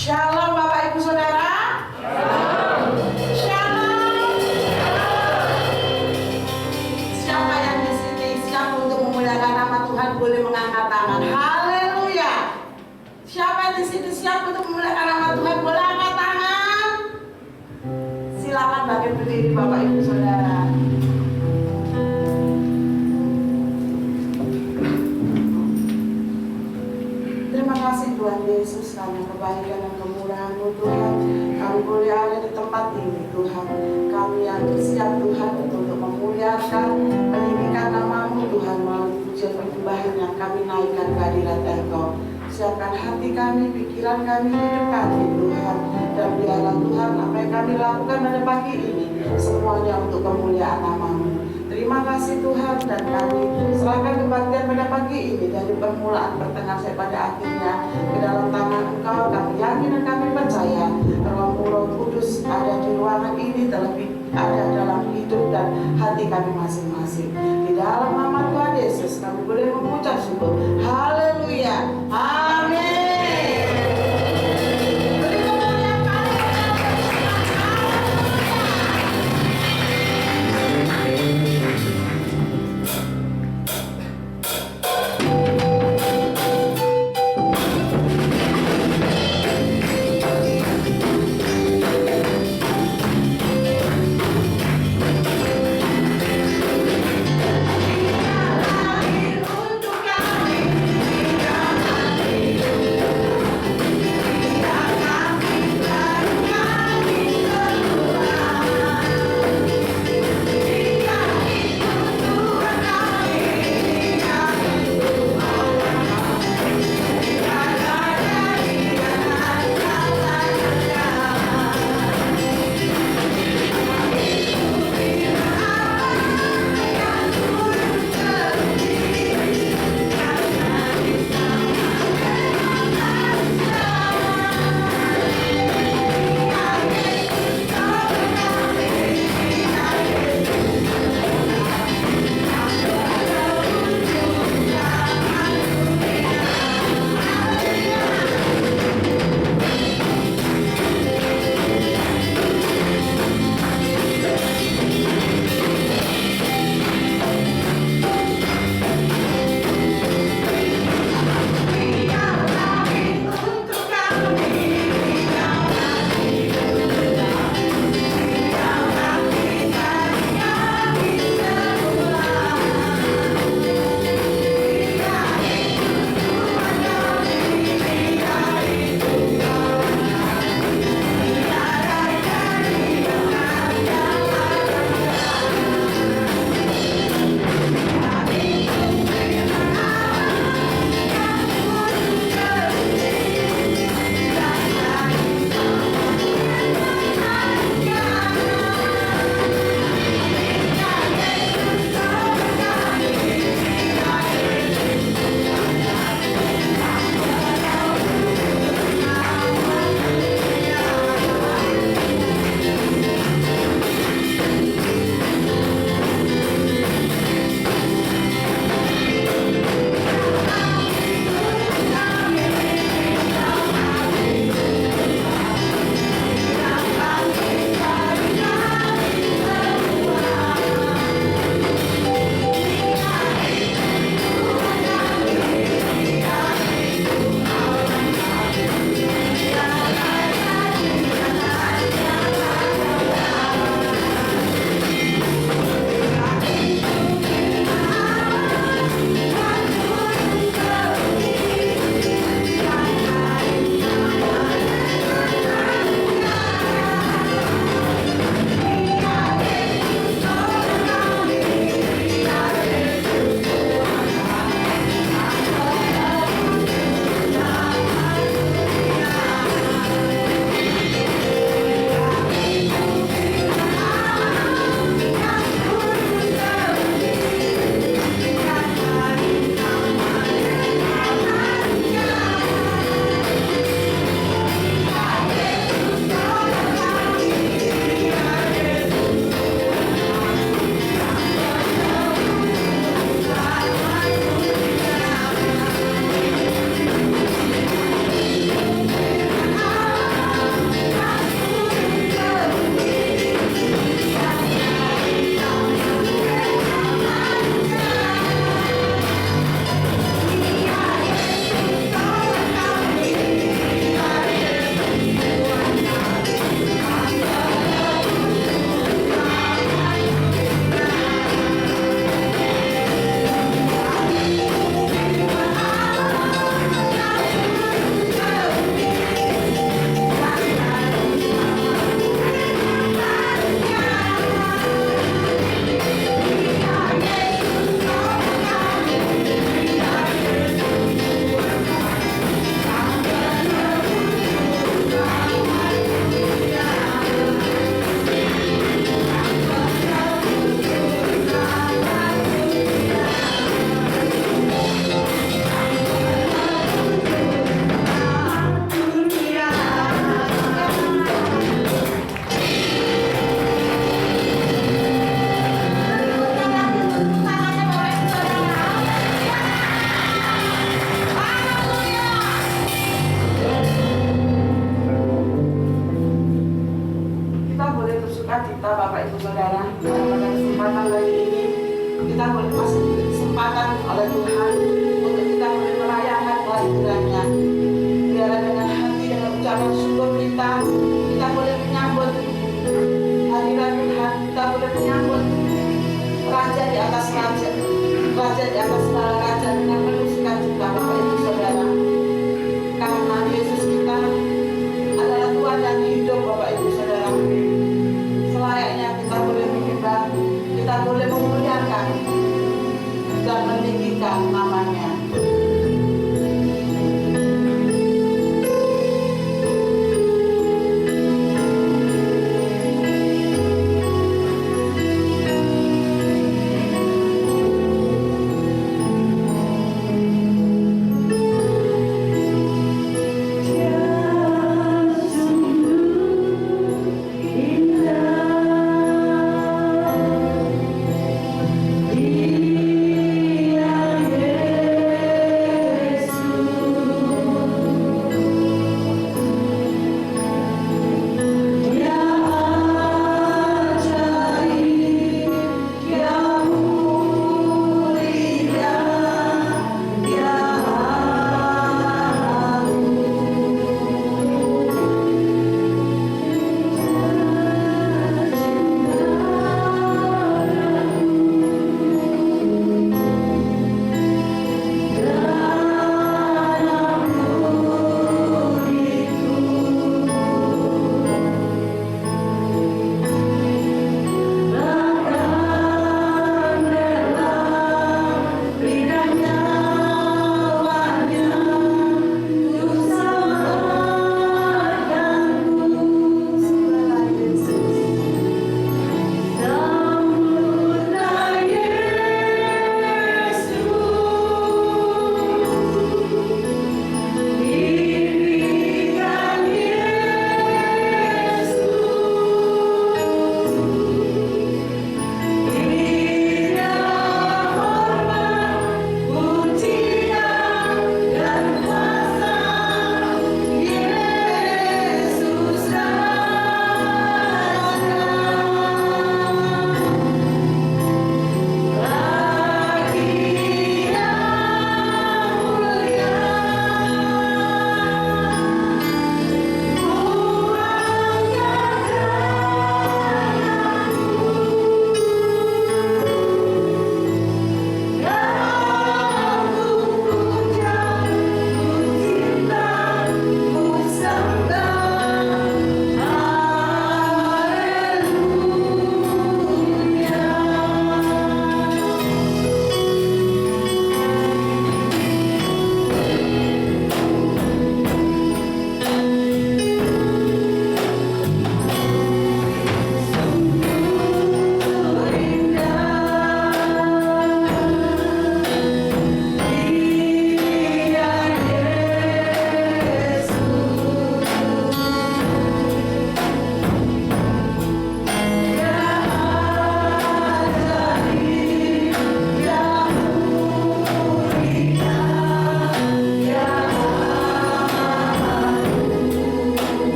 Shalom Bapak Ibu Saudara. Shalom. Siapa yang di sini siap untuk memuliakan nama Tuhan boleh mengangkat tangan. Haleluya. Siapa yang di sini siap untuk memuliakan nama Tuhan boleh angkat tangan. Silakan bagi berdiri Bapak Ibu Saudara. Terima kasih Tuhan Yesus karena kebaikan dan kemurahan-Mu Tuhan. Kami boleh ada di tempat ini Tuhan. Kami yang siap Tuhan untuk memuliakan, meninggikan nama-Mu Tuhan melalui pujian penyembahan yang kami naikkan ke hadirat Engkau. Siapkan hati kami, pikiran kami, hidup kami Tuhan. Dan biarlah Tuhan apa yang kami lakukan pada pagi ini semuanya untuk kemuliaan nama-Mu. Terima kasih Tuhan, dan kami serahkan kebaktian pada pagi ini dari permulaan, pertengahan sampai pada akhirnya ke dalam tangan Engkau. Kami yakin dan kami percaya Roh-Mu, Roh Kudus ada di ruangan ini, terlebih ada dalam hidup dan hati kami masing-masing. Di dalam nama Tuhan Yesus kami boleh mengucap syukur. Haleluya. Amin. Untuk kami Bapak Ibu Saudara, pada kesempatan kali ini kita boleh masih diberi kesempatan oleh Tuhan untuk kita boleh merayakan kelahirannya. Biarlah dengan hati, dengan ucapan syukur kita boleh menyambut hadirat Tuhan, kita boleh menyambut Raja di atas Raja, Raja di atas segala Raja dengan penuh sukacita Bapak Ibu Saudara. Karena Yesus kita adalah Tuhan yang hidup Bapak Ibu Saudara. Selayaknya kita boleh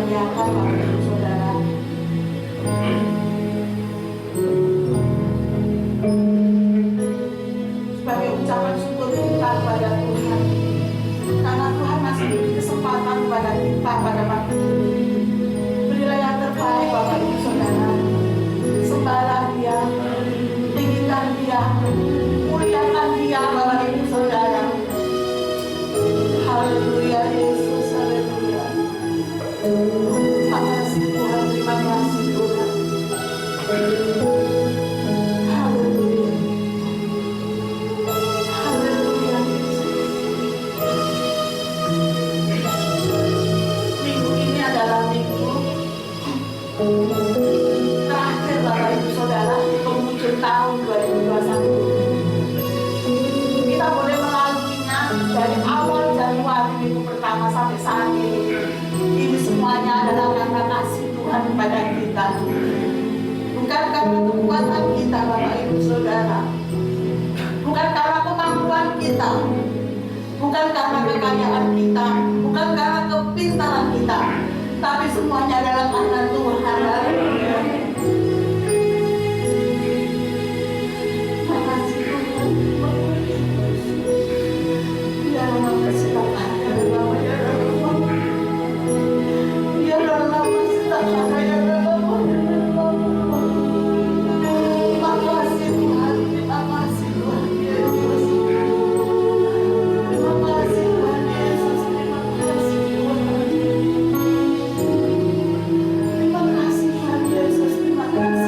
dipercayakan Bapak Ibu Saudara. Sebagai ucapan syukur kita kepada Tuhan, karena Tuhan masih beri kesempatan kepada kita pada waktu ini. Berilah yang terbaik Bapak Ibu Saudara. Sembahlah Dia, tinggikan Dia, muliakan Dia Bapak Ibu Saudara. Haleluya Yesus, haleluya. Terima kasih Tuhan, terima kasih Tuhan. Haleluya. Haleluya Yesus. Minggu ini adalah minggu terakhir Bapak Ibu Saudara di penghujung tahun 2021. Kita boleh melaluinya dari awal Januari minggu pertama sampai saat ini. Ini semuanya adalah karena kasih Tuhan kepada kita. Bukan karena kekuatan kita Bapak Ibu Saudara, bukan karena kemampuan kita, bukan karena kekayaan kita, bukan karena kepintaran kita, tapi semuanya adalah karena Tuhan. Haleluya. Terima kasih Tuhan. Ya Allah, silakan. Ya Allah, silakan. Ya Allah, terima kasih Tuhan. Terima kasih Tuhan Yesus. Terima kasih Tuhan Yesus. Terima kasih Tuhan. Terima kasih Tuhan Yesus. Terima kasih.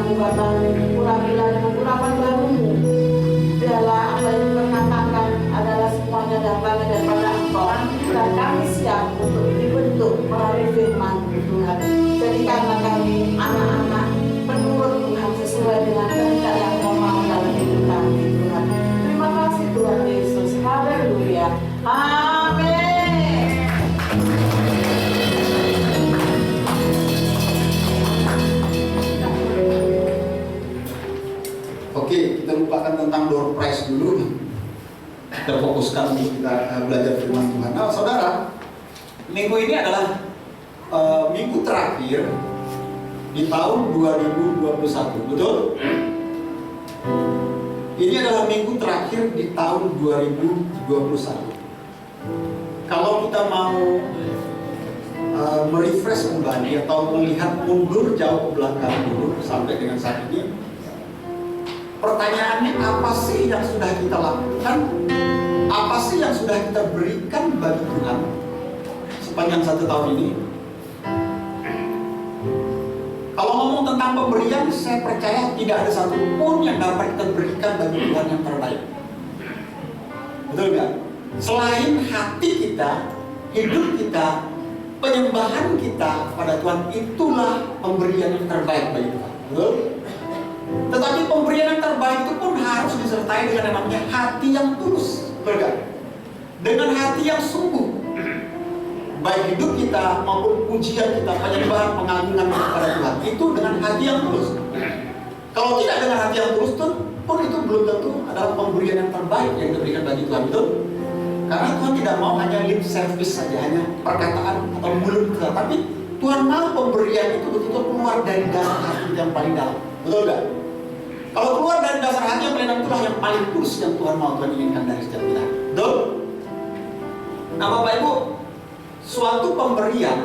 bukan ulangi menggunakan barumu. Biarlah apa yang dikatakan adalah semuanya datang daripada Engkau, dan kami siap untuk dibentuk melalui firman Tuhan. Jadikanlah kami anak-anak penurut Tuhan sesuai dengan kehendak yang Kau mau dalam hidup kami Tuhan. Terima kasih Tuhan Yesus. Haleluya. Amin. Oke, kita lupakan tentang door prize dulu. Kita fokuskan untuk kita belajar firman Tuhan. Nah, saudara, minggu ini adalah minggu terakhir di tahun 2021, betul? Ini adalah minggu terakhir di tahun 2021. Kalau kita mau merefresh kembali atau melihat mundur jauh ke belakang dulu sampai dengan saat ini, pertanyaannya apa sih yang sudah kita lakukan? Apa sih yang sudah kita berikan bagi Tuhan sepanjang 1 tahun ini? Kalau ngomong tentang pemberian, saya percaya tidak ada satu pun yang dapat kita berikan bagi Tuhan yang terbaik. Betul nggak? Selain hati kita, hidup kita, penyembahan kita kepada Tuhan, itulah pemberian yang terbaik bagi Tuhan. Betul? Tetapi pemberian yang terbaik itu pun harus disertai dengan yang namanya hati yang tulus. Betul nggak? Dengan hati yang sungguh. Baik hidup kita maupun pujian kita, penyembahan, pengagungan kepada Tuhan itu dengan hati yang tulus. Kalau tidak dengan hati yang tulus pun itu belum tentu adalah pemberian yang terbaik yang diberikan bagi Tuhan, betul? Karena Tuhan tidak mau hanya lip service saja, hanya perkataan atau mulut kita, tapi Tuhan mau pemberian itu betul-betul keluar dari dasar hati yang paling dalam, betul nggak? Kalau keluar dari dasar hati yang paling dalam, itulah yang paling tulus yang Tuhan mau, Tuhan inginkan dari setiap kita, betul? Nah, Bapak Ibu, suatu pemberian,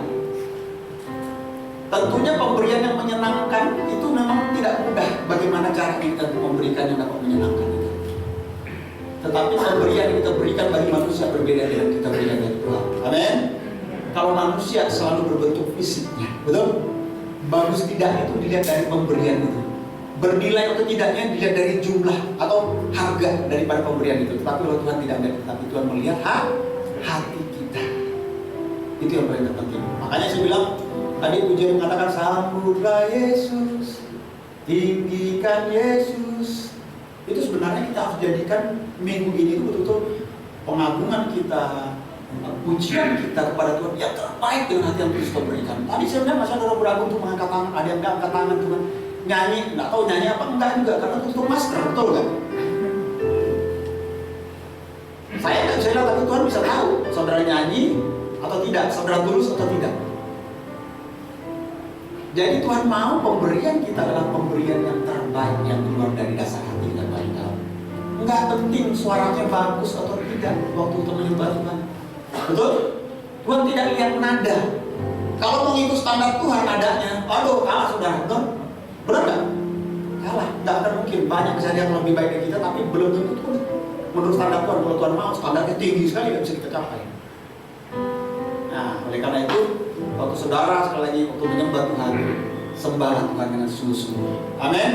tentunya pemberian yang menyenangkan itu memang tidak mudah. Bagaimana cara kita memberikan yang dapat menyenangkan itu? Tetapi pemberian yang kita berikan bagi manusia berbeda dengan kita berikan dari Tuhan. Amin. Kalau manusia selalu berbentuk fisiknya, betul? Bagus tidak itu dilihat dari pemberian itu. Bernilai atau tidaknya dilihat dari jumlah atau harga daripada pemberian itu. Tetapi kalau Tuhan tidak melihat, tapi Tuhan melihat hati kita. Itu yang paling penting. Makanya saya bilang tadi pujian mengatakan sambutlah Yesus, tinggikan Yesus. Itu sebenarnya kita harus jadikan minggu ini itu betul-betul pengagungan kita, pujian kita kepada Tuhan yang terbaik dengan hati yang Kristus berikan. Tadi saya bilang masih ada orang beragu untuk mengangkat tangan, ada yang nggak angkat tangan Tuhan. Nyanyi, nggak tahu nyanyi apa enggak juga karena tutup masker, betul kan? Saya nggak bisa bilang, tapi Tuhan bisa tahu saudara nyanyi atau tidak, saudara tulus atau tidak. Jadi Tuhan mau pemberian kita adalah pemberian yang terbaik yang keluar dari dasar hati kita paling dalam. Enggak penting suaranya bagus atau tidak waktu untuk menyembah Tuhan. Betul? Tuhan tidak lihat nada. Kalau mau ikut standar Tuhan nadanya, aduh kalah saudara, betul? Benar nggak? Kalah, nggak akan mungkin. Banyak kejadian yang lebih baik dari kita, tapi belum tentu pun menurut standar Tuhan. Kalau Tuhan mau standarnya tinggi sekali, nggak bisa kita capai. Nah, oleh karena itu, waktu saudara sekali lagi waktu menyembah Tuhan, sembahlah Tuhan dengan sungguh-sungguh. Amin.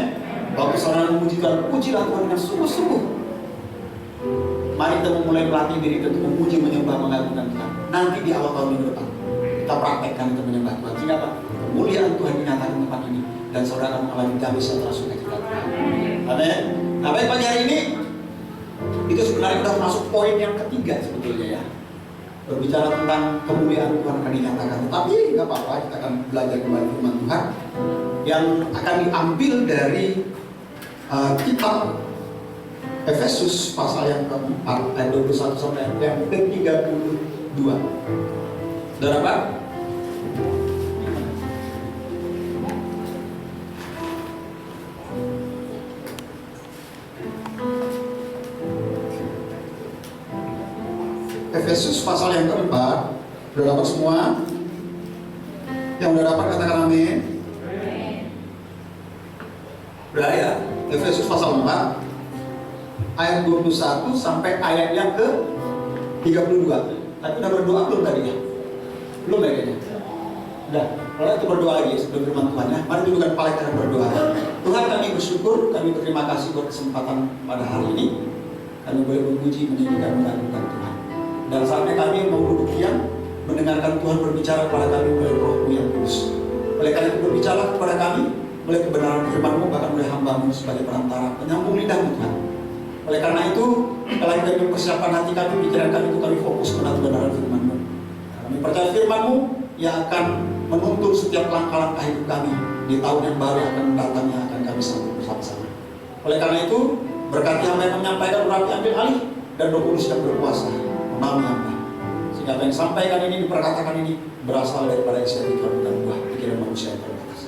Waktu saudara memuji Tuhan, pujilah Tuhan dengan sungguh-sungguh. Mari kita memulai melatih diri kita untuk memuji, menyembah, mengagungkan Tuhan. Nanti di awal tahun minggu depan kita praktekkan untuk menyembah Tuhan. Sehingga apa? Kemuliaan Tuhan dinyatakan di tempat ini dan saudara akan mengalami damai sejahtera sukacita Tuhan. Amin. Nah, baik pagi hari ini itu sebenarnya sudah masuk poin yang ketiga sebetulnya ya. Berbicara tentang kemuliaan Tuhan akan dinyatakan. Tapi nggak apa-apa, kita akan belajar kembali firman Tuhan yang akan diambil dari kitab Efesus pasal yang keempat ayat 21 sampai yang ke-32. Saudara Pak? Efesus pasal yang keempat. Sudah dapat semua? Yang sudah dapat katakan amin. Sudah ya? Efesus pasal 4 ayat 21 sampai ayat yang ke-32. Tapi udah berdoa belum tadi ya? Belum ya kayaknya? Udah, kalau itu berdoa lagi sebelum firman Tuhan ya. Mari tunjukkan kepala kita berdoa. Tuhan, bersyukur, kami berterima kasih buat kesempatan pada hari ini. Kami boleh memuji, menyanyikan, mengagungkan Tuhan. Dan saatnya kami mau duduk diam, mendengarkan Tuhan berbicara kepada kami melalui Roh-Mu yang kudus. Oleh karena itu berbicara kepada kami, oleh kebenaran firman-Mu, bahkan oleh hamba-Mu sebagai perantara, penyambung lidah-Mu Tuhan. Oleh karena itu, kalau kami mempersiapkan hati kami, pikiran kami itu kami fokus pada kebenaran firman-Mu. Kami percaya firman-Mu yang akan menuntun setiap langkah-langkah hidup kami di tahun yang baru yang akan datang, yang akan kami sambut bersama-sama. Oleh karena itu, berkati hamba yang menyampaikan, urapi ambil alih, dan Roh Kudus yang berkuasa menaungi hamba. Sehingga apa yang disampaikan ini, diperkatakan ini berasal daripada isi hati Tuhan dan buah pikiran manusia yang terbatas.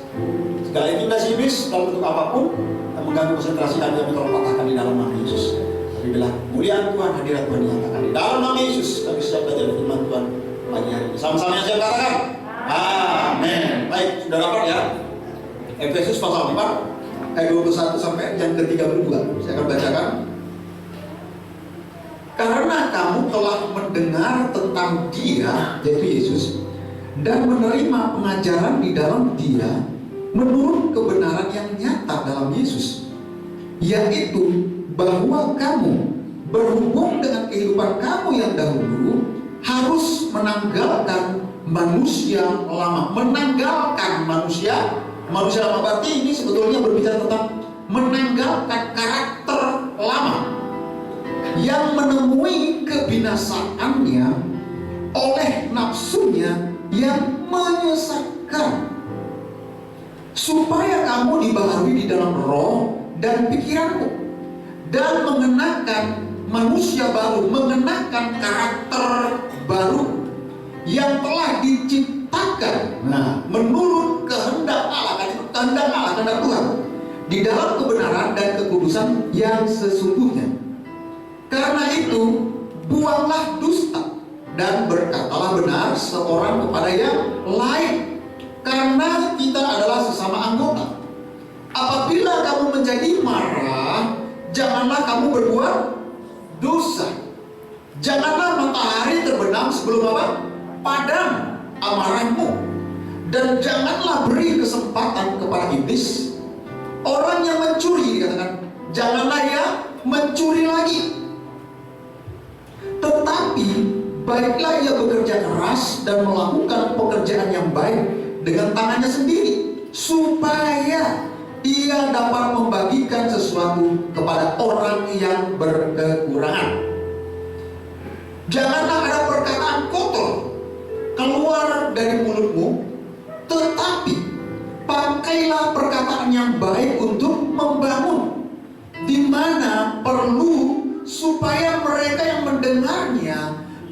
Segala intimidasi iblis dalam bentuk apapun yang mengganggu konsentrasi kami tolong patahkan di dalam nama Yesus. Kami bilang kemuliaan Tuhan, hadirat Tuhan dinyatakan di dalam nama Yesus. Kami siap belajar firman Tuhan pagi hari ini. Sama-sama yang siap katakan amin. Baik, sudah dapat ya. Efesus pasal 4 ayat 21 sampai yang ke-32. Saya akan bacakan. Karena kamu telah mendengar tentang Dia, yaitu Yesus, dan menerima pengajaran di dalam Dia menurut kebenaran yang nyata dalam Yesus, yaitu bahwa kamu berhubung dengan kehidupan kamu yang dahulu harus menanggalkan manusia lama. Menanggalkan manusia lama berarti ini sebetulnya berbicara tentang menanggalkan karakter lama yang menemui kebinasaannya oleh nafsunya yang menyesatkan, supaya kamu dibaharui di dalam roh dan pikiranmu, dan mengenakan manusia baru, mengenakan karakter baru yang telah diciptakan menurut kehendak Allah, kehendak Tuhan, di dalam kebenaran dan kekudusan yang sesungguhnya. Karena itu, buanglah dusta dan berkatalah benar seorang kepada yang lain, karena kita adalah sesama anggota. Apabila kamu menjadi marah, janganlah kamu berbuat dosa. Janganlah matahari terbenam sebelum apa? Padam amarahmu. Dan janganlah beri kesempatan kepada iblis. Orang yang mencuri, dikatakan, janganlah ia mencuri lagi. Tetapi baiklah ia bekerja keras dan melakukan pekerjaan yang baik dengan tangannya sendiri, supaya ia dapat membagikan sesuatu kepada orang yang berkekurangan. Janganlah ada perkataan kotor keluar dari mulutmu, tetapi pakailah perkataan yang baik untuk membangun, di mana perlu, supaya mereka yang mendengarnya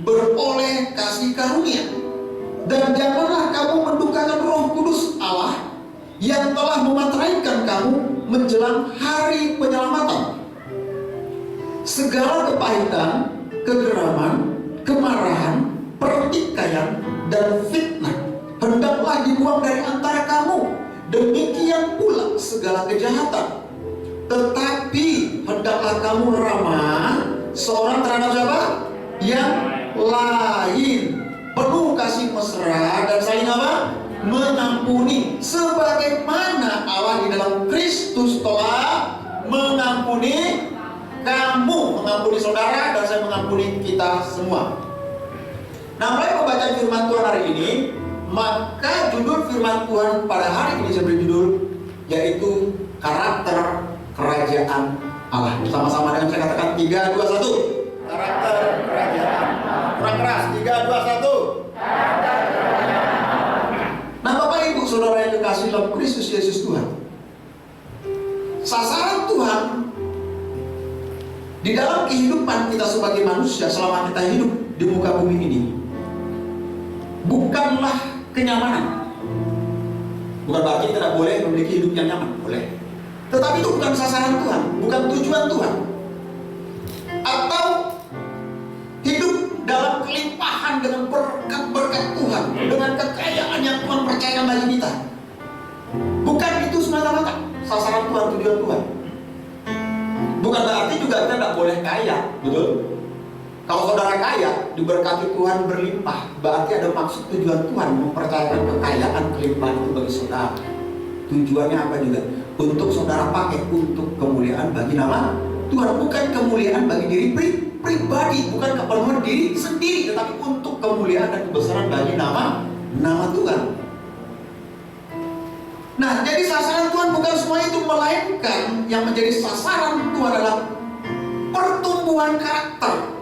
beroleh kasih karunia. Dan janganlah kamu mendukakan Roh Kudus Allah yang telah memateraikan kamu menjelang hari penyelamatan. Segala kepahitan, kegeraman, kemarahan, pertikaian, dan fitnah hendaklah dibuang dari antara kamu. Demikian pula segala kejahatan. Tetapi hendaklah kamu ramah seorang terhadap siapa? Yang lain, penuh kasih mesra dan saling apa? Mengampuni, sebagaimana Allah di dalam Kristus telah mengampuni kamu, mengampuni saudara, dan saya mengampuni kita semua. Nah, mulai pembacaan firman Tuhan hari ini, maka judul firman Tuhan pada hari ini saya beri judul, yaitu karakter kerajaan Allah. Sama-sama dengan saya katakan 3, 2, 1. Karakter kerajaan Allah. Kurang keras, 3, 2, 1. Karakter kerajaan Allah. Nah, Bapak Ibu Saudara yang dikasihi dalam Kristus Yesus Tuhan, sasaran Tuhan di dalam kehidupan kita sebagai manusia selama kita hidup di muka bumi ini bukanlah kenyamanan. Bukan berarti kita tidak boleh memiliki hidup yang nyaman, boleh. Tetapi itu bukan sasaran Tuhan, bukan tujuan Tuhan. Atau hidup dalam kelimpahan dengan berkat-berkat Tuhan, dengan kekayaan yang Tuhan percayakan bagi kita. Bukan itu semata-mata sasaran Tuhan, tujuan Tuhan. Bukan berarti juga kita tidak boleh kaya, betul? Kalau saudara kaya, diberkati Tuhan berlimpah, berarti ada maksud tujuan Tuhan mempercayakan kekayaan kelimpahan itu bagi saudara. Tujuannya apa juga? untuk saudara pakai untuk kemuliaan bagi nama Tuhan, bukan kemuliaan bagi diri pribadi, bukan keperluan diri sendiri, tetapi untuk kemuliaan dan kebesaran bagi nama Tuhan. Nah, jadi sasaran Tuhan bukan semua itu, melainkan yang menjadi sasaran Tuhan adalah pertumbuhan karakter.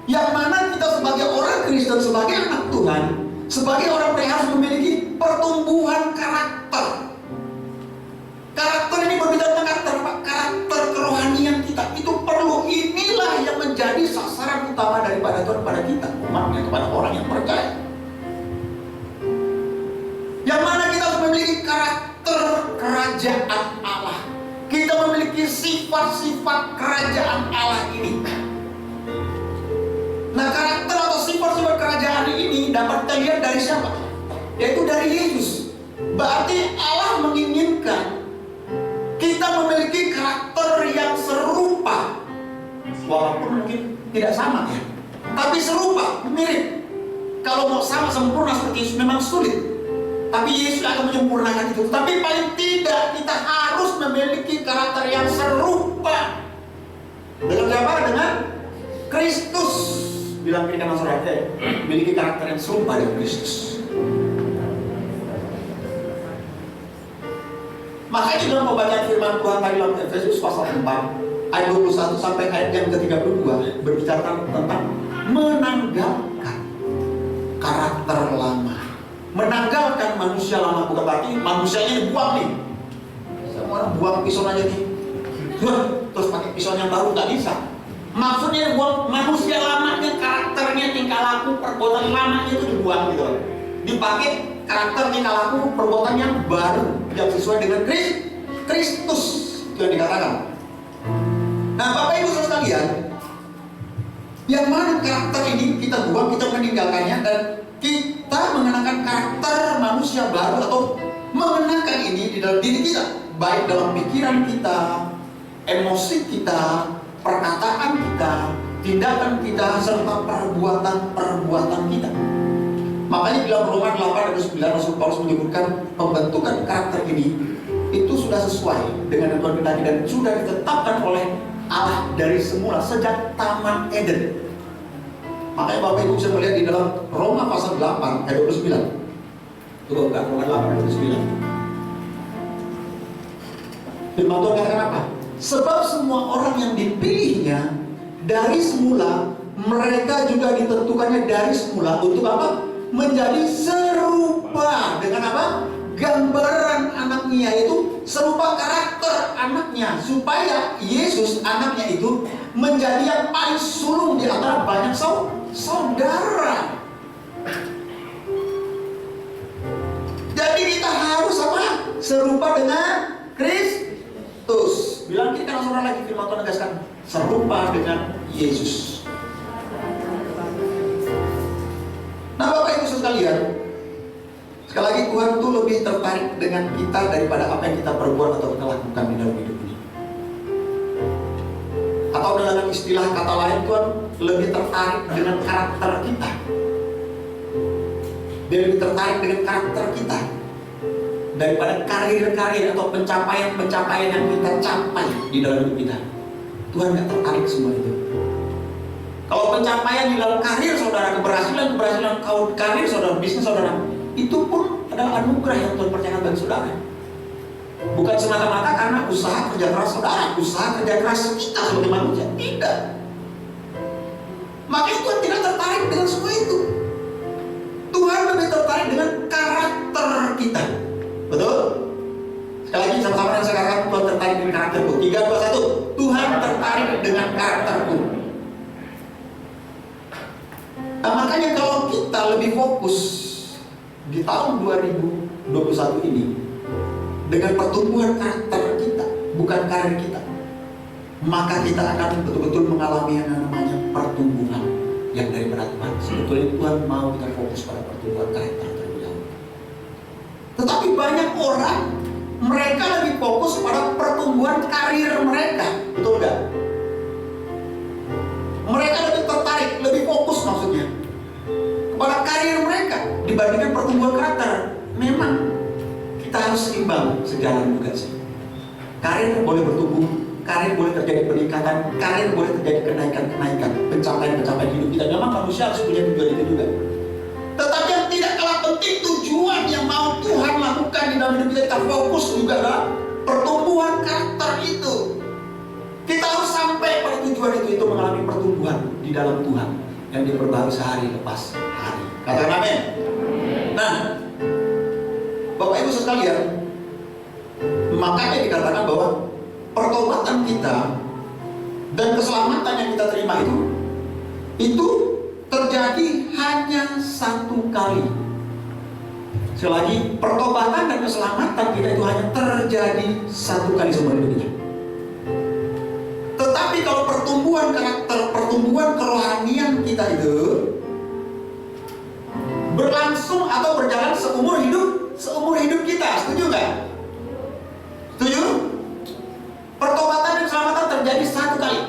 Yang mana kita sebagai orang Kristen, sebagai anak Tuhan, sebagai orang yang harus memiliki pertumbuhan karakter. Karakter ini berbicara tentang karakter kerohanian kita. Itu perlu, inilah yang menjadi sasaran utama daripada Tuhan pada kita, umatnya, kepada orang yang percaya. Yang mana kita harus memiliki karakter kerajaan Allah. Kita memiliki sifat-sifat kerajaan Allah ini. Nah, karakter atau sifat-sifat kerajaan ini dapat kita lihat dari siapa? Yaitu dari Yesus. Berarti Allah menginginkan kita memiliki karakter yang serupa, walaupun mungkin tidak sama ya, tapi serupa, mirip. Kalau mau sama sempurna seperti Yesus memang sulit, tapi Yesus akan menyempurnakan itu. Tapi paling tidak kita harus memiliki karakter yang serupa. Dengan siapa? Dengan Kristus. Bilang kiri kanan saudara, memiliki karakter yang serupa dengan Kristus. Makanya dalam pembacaan firman Tuhan tadi dalam Efesus pasal 4 ayat 21 sampai ayat yang ke-32 berbicara tentang menanggalkan karakter lama. Menanggalkan manusia lama bukan berarti manusianya dibuang nih. Semua orang buang pisau aja nih, terus pakai pisau yang baru, nggak bisa. Maksudnya dibuang manusia lamanya, karakternya, tingkah laku, perbuatan lamanya itu dibuang gitu. Dipakai karakter, tingkah laku, perbuatan yang baru yang sesuai dengan Kristus, itu yang dikatakan. Nah, Bapak Ibu saudara sekalian, yang mana karakter ini kita buang, kita meninggalkannya, dan kita mengenakan karakter manusia baru atau mengenakan ini di dalam diri kita, baik dalam pikiran kita, emosi kita, perkataan kita, tindakan kita, serta perbuatan kita. Makanya dalam Roma 8 ayat 9 Rasul Paulus menyebutkan pembentukan karakter ini itu sudah sesuai dengan yang Tuhan kehendaki dan sudah ditetapkan oleh Allah dari semula sejak Taman Eden. Makanya Bapak Ibu bisa melihat di dalam Roma pasal 8 ayat 29. Coba buka Roma 8 ayat 29. Firman Tuhan katakan apa? Sebab semua orang yang dipilihnya dari semula, mereka juga ditentukannya dari semula untuk apa? Menjadi serupa dengan apa? Gambaran anaknya, yaitu serupa karakter anaknya, supaya Yesus anaknya itu menjadi yang paling sulung di antara banyak saudara. Jadi kita harus apa? Serupa dengan Kristus. Bilang kita saudara lagi, firman Tuhan tegaskan, serupa dengan Yesus. Nah, Bapak Ibu sekalian, sekali lagi Tuhan itu lebih tertarik dengan kita daripada apa yang kita perbuat atau kita lakukan di dalam hidup ini. Atau dengan istilah kata lain, Tuhan lebih tertarik dengan karakter kita. Dia lebih tertarik dengan karakter kita daripada karir-karir atau pencapaian-pencapaian yang kita capai di dalam hidup kita. Tuhan gak tertarik semua itu. Kalau pencapaian di dalam karir saudara, keberhasilan karir saudara, bisnis saudara, itu pun adalah anugerah yang Tuhan percayakan bagi saudara. Bukan semata-mata karena usaha kerja keras saudara, usaha kerja keras kita sebagai manusia, tidak. Makanya Tuhan tidak tertarik dengan semua itu. Tuhan lebih tertarik dengan karakter kita. Betul? Sekali lagi sama-sama yang saya katakan, Tuhan tertarik dengan karakterku. 3, 2, 1. Tuhan tertarik dengan karakterku. Nah, makanya kalau kita lebih fokus di tahun 2021 ini dengan pertumbuhan karakter kita, bukan karir kita, maka kita akan betul-betul mengalami yang namanya pertumbuhan yang daripada Tuhan. Sebetulnya Tuhan mau kita fokus pada pertumbuhan karakter terlebih dahulu. Tetapi banyak orang, mereka lebih fokus pada pertumbuhan karir mereka, betul nggak? Mereka lebih tertarik, lebih fokus maksudnya kepada karir mereka dibandingkan pertumbuhan karakter. Memang kita harus seimbang sejalan juga sih. Karir boleh bertumbuh, karir boleh terjadi peningkatan, karir boleh terjadi kenaikan-kenaikan, pencapaian-pencapaian hidup kita. Memang manusia harus punya tujuan itu juga. Tetapi yang tidak kalah penting, tujuan yang mau Tuhan lakukan di dalam hidup kita fokus juga adalah pertumbuhan karakter itu. Kita harus sampai pada tujuan itu mengalami pertumbuhan di dalam Tuhan yang diperbarui sehari lepas hari. Katakan amin. Nah, Bapak Ibu sekalian, makanya dikatakan bahwa pertobatan kita dan keselamatan yang kita terima itu terjadi hanya satu kali. Sekali lagi, pertobatan dan keselamatan kita itu hanya terjadi satu kali seumur hidup kita. Tetapi kalau pertumbuhan karakter, pertumbuhan kerohanian kita itu berlangsung atau berjalan seumur hidup kita, setuju nggak? Setuju? Pertobatan dan keselamatan terjadi satu kali,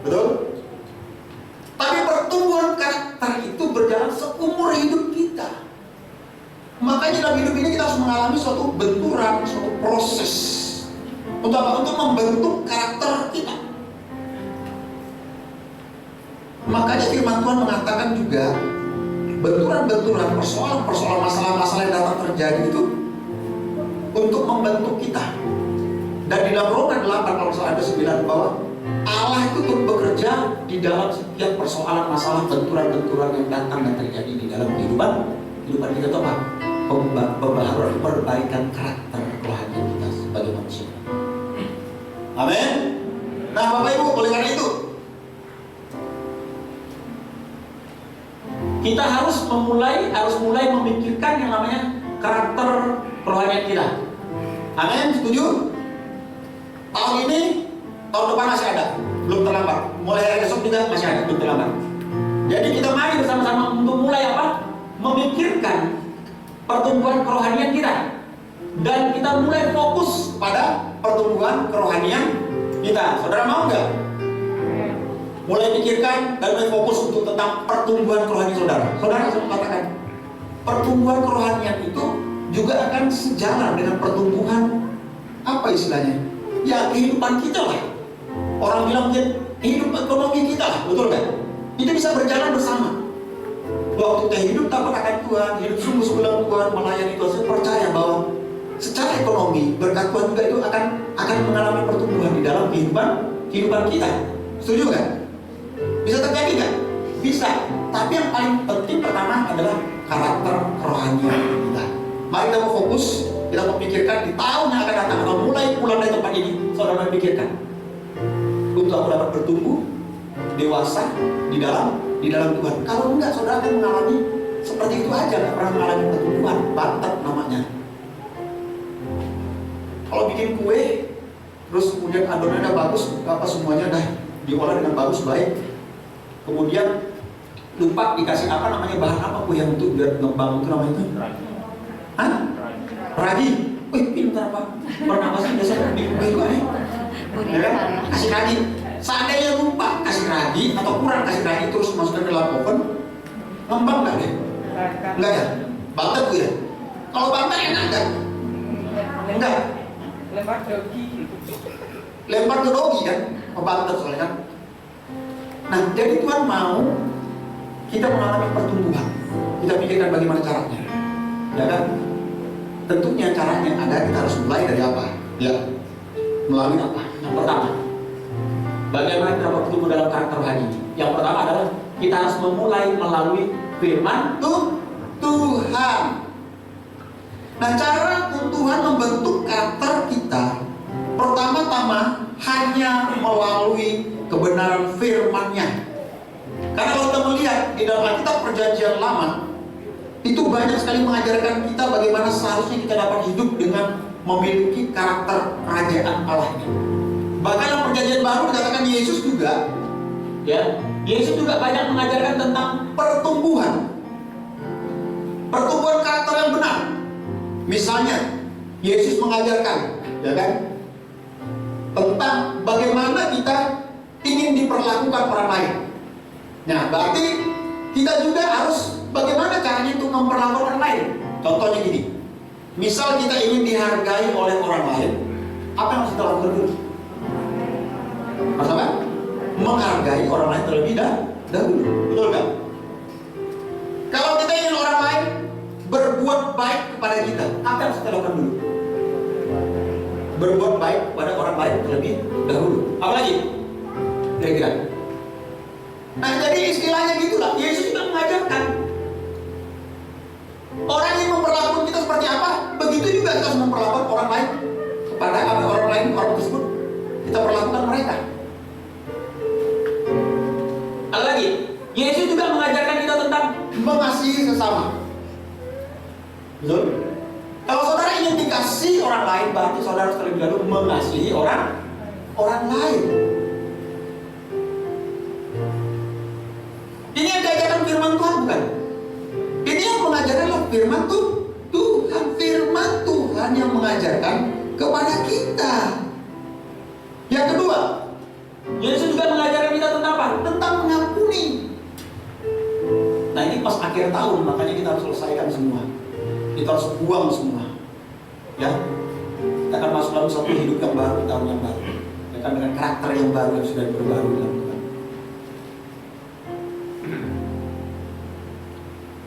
betul? Tapi pertumbuhan karakter itu berjalan seumur hidup kita. Makanya dalam hidup ini kita harus mengalami suatu benturan, suatu proses. Untuk apa? Untuk membentuk karakter kita. Makanya firman Tuhan mengatakan juga benturan-benturan, persoalan-persoalan, masalah-masalah yang datang terjadi itu untuk membentuk kita. Dan di dalam Roma 8 kalau ada 9 bahwa Allah itu turut bekerja di dalam setiap persoalan, masalah, benturan-benturan yang datang dan terjadi di dalam kehidupan kita itu apa? Pembaharuan, perbaikan karakter kerohanian kita sebagai manusia. Amin. Nah, Bapak Ibu, oleh karena itu kita harus mulai memikirkan yang namanya karakter kerohanian kita. Amin, setuju? Tahun ini, tahun depan masih ada, belum terlambat. Mulai hari besok juga masih ada, belum terlambat. Jadi kita mari bersama-sama untuk mulai apa? Memikirkan pertumbuhan kerohanian kita. Dan kita mulai fokus pada pertumbuhan kerohanian kita. Saudara mau nggak? Mulai pikirkan dan mulai fokus untuk tentang pertumbuhan kerohanian saudara. Saudara saya katakan, pertumbuhan kerohanian itu juga akan sejalan dengan pertumbuhan apa istilahnya? Ya kehidupan kita lah. Orang bilang mungkin hidup ekonomi kita lah, betul kan? Itu bisa berjalan bersama. Waktu kita hidup takut akan Tuhan, hidup sungguh-sungguh dalam Tuhan, melayani Tuhan, saya percaya bahwa secara ekonomi berkat Tuhan juga itu akan mengalami pertumbuhan di dalam kehidupan kita. Setuju kan? Bisa terjadi kan? Bisa. Tapi yang paling penting pertama adalah karakter kerohanian kita. Mari kita mau fokus, kita memikirkan di tahun yang akan datang atau mulai pulang dari tempat ini, saudara memikirkan untuk aku dapat bertumbuh dewasa di dalam Tuhan. Kalau enggak, saudara akan mengalami seperti itu aja, nggak pernah mengalami pertumbuhan, bantet namanya. Kalau bikin kue, terus kemudian adonannya bagus, apa semuanya dah diolah dengan bagus baik, kemudian lupa dikasih apa namanya bahan apa kue yang untuk biar ngembang itu namanya itu? Hah? Ragi. Wih, pintar apa? Pernah pasti biasanya bikin kue itu ya kan? Kasih ragi. Seandainya lupa kasih ragi atau kurang kasih ragi terus masukkan ke dalam oven, ngembang nggak deh? Enggak ya? Bantet tuh ya? Kalau bantet enak nggak? Enggak. Lempar ke dogi kan? Bantet soalnya kan? Nah, jadi Tuhan mau kita mengalami pertumbuhan. Kita pikirkan bagaimana caranya, ya kan? Tentunya caranya ada, kita harus mulai dari apa? Ya, melalui apa? Yang pertama, bagaimana kita bertumbuh dalam karakter rohani? Yang pertama adalah kita harus memulai melalui firman Tuhan. Nah, cara Tuhan membentuk karakter kita pertama-tama hanya melalui kebenaran firman-Nya. Karena kalau kita melihat di dalam Alkitab Perjanjian Lama, itu banyak sekali mengajarkan kita bagaimana seharusnya kita dapat hidup dengan memiliki karakter kerajaan Allah ini. Bahkan dalam Perjanjian Baru dikatakan Yesus juga, ya, Yesus juga banyak mengajarkan tentang pertumbuhan karakter yang benar. Misalnya, Yesus mengajarkan, ya kan, tentang bagaimana kita ingin diperlakukan orang lain. Nah, berarti kita juga harus bagaimana caranya untuk memperlakukan orang lain. Contohnya gini, misal kita ingin dihargai oleh orang lain, Apa yang harus kita lakukan dulu? Masalah? Menghargai orang lain terlebih dahulu. Betul kan? Kalau kita ingin orang lain berbuat baik kepada kita, apa yang harus kita lakukan dulu? Berbuat baik kepada orang lain terlebih dahulu. Apa lagi? Kira-kira. Nah, jadi istilahnya gitulah. Yesus juga mengajarkan orang yang memperlakukan kita seperti apa, begitu juga kita harus memperlakukan orang lain kepada orang lain, orang tersebut kita perlakukan mereka. Ada lagi, Yesus juga mengajarkan kita tentang mengasihi sesama. Betul? Kalau saudara ingin dikasihi orang lain, berarti saudara harus terlebih dahulu mengasihi orang lain. Ini yang diajarkan firman Tuhan, bukan? Ini yang mengajarkan firman Tuhan. Firman Tuhan yang mengajarkan kepada kita. Yang kedua, Yesus juga mengajarkan kita tentang apa? Tentang mengampuni. Nah, ini pas akhir tahun, makanya kita harus selesaikan semua. Kita harus buang semua. Ya, kita akan masuk dalam satu hidup yang baru, tahun yang baru. Ya kan, dengan karakter yang baru yang sudah berbaru dalam Tuhan.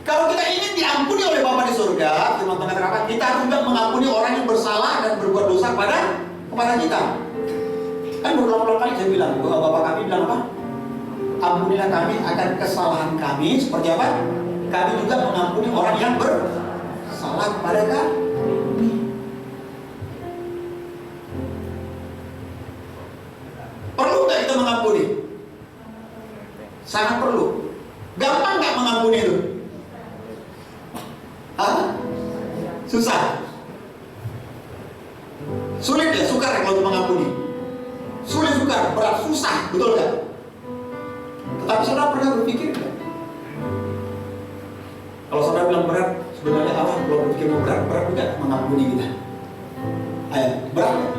Kalau kita ingin diampuni oleh Bapa di surga, firman Tuhan katakan, kita harus juga mengampuni orang yang bersalah dan berbuat dosa kepada kita. Kan berulang-ulang kali saya bilang, bahwa Bapak kami bilang apa? Ampunilah kami akan kesalahan kami, seperti apa? Kami juga mengampuni orang yang bersalah kepada kami. Perlu nggak kita mengampuni? Sangat perlu. Gampang nggak mengampuni itu? Hah? Susah? Sulit ya, sukar ya kalau mengampuni? Sulit, sukar, berat, susah, betul kan? Tetapi saudara pernah berpikir kan? Kalau saudara bilang berat, sebenarnya Allah kalau berpikir berat juga mengampuni kita. Ayo, berat gak?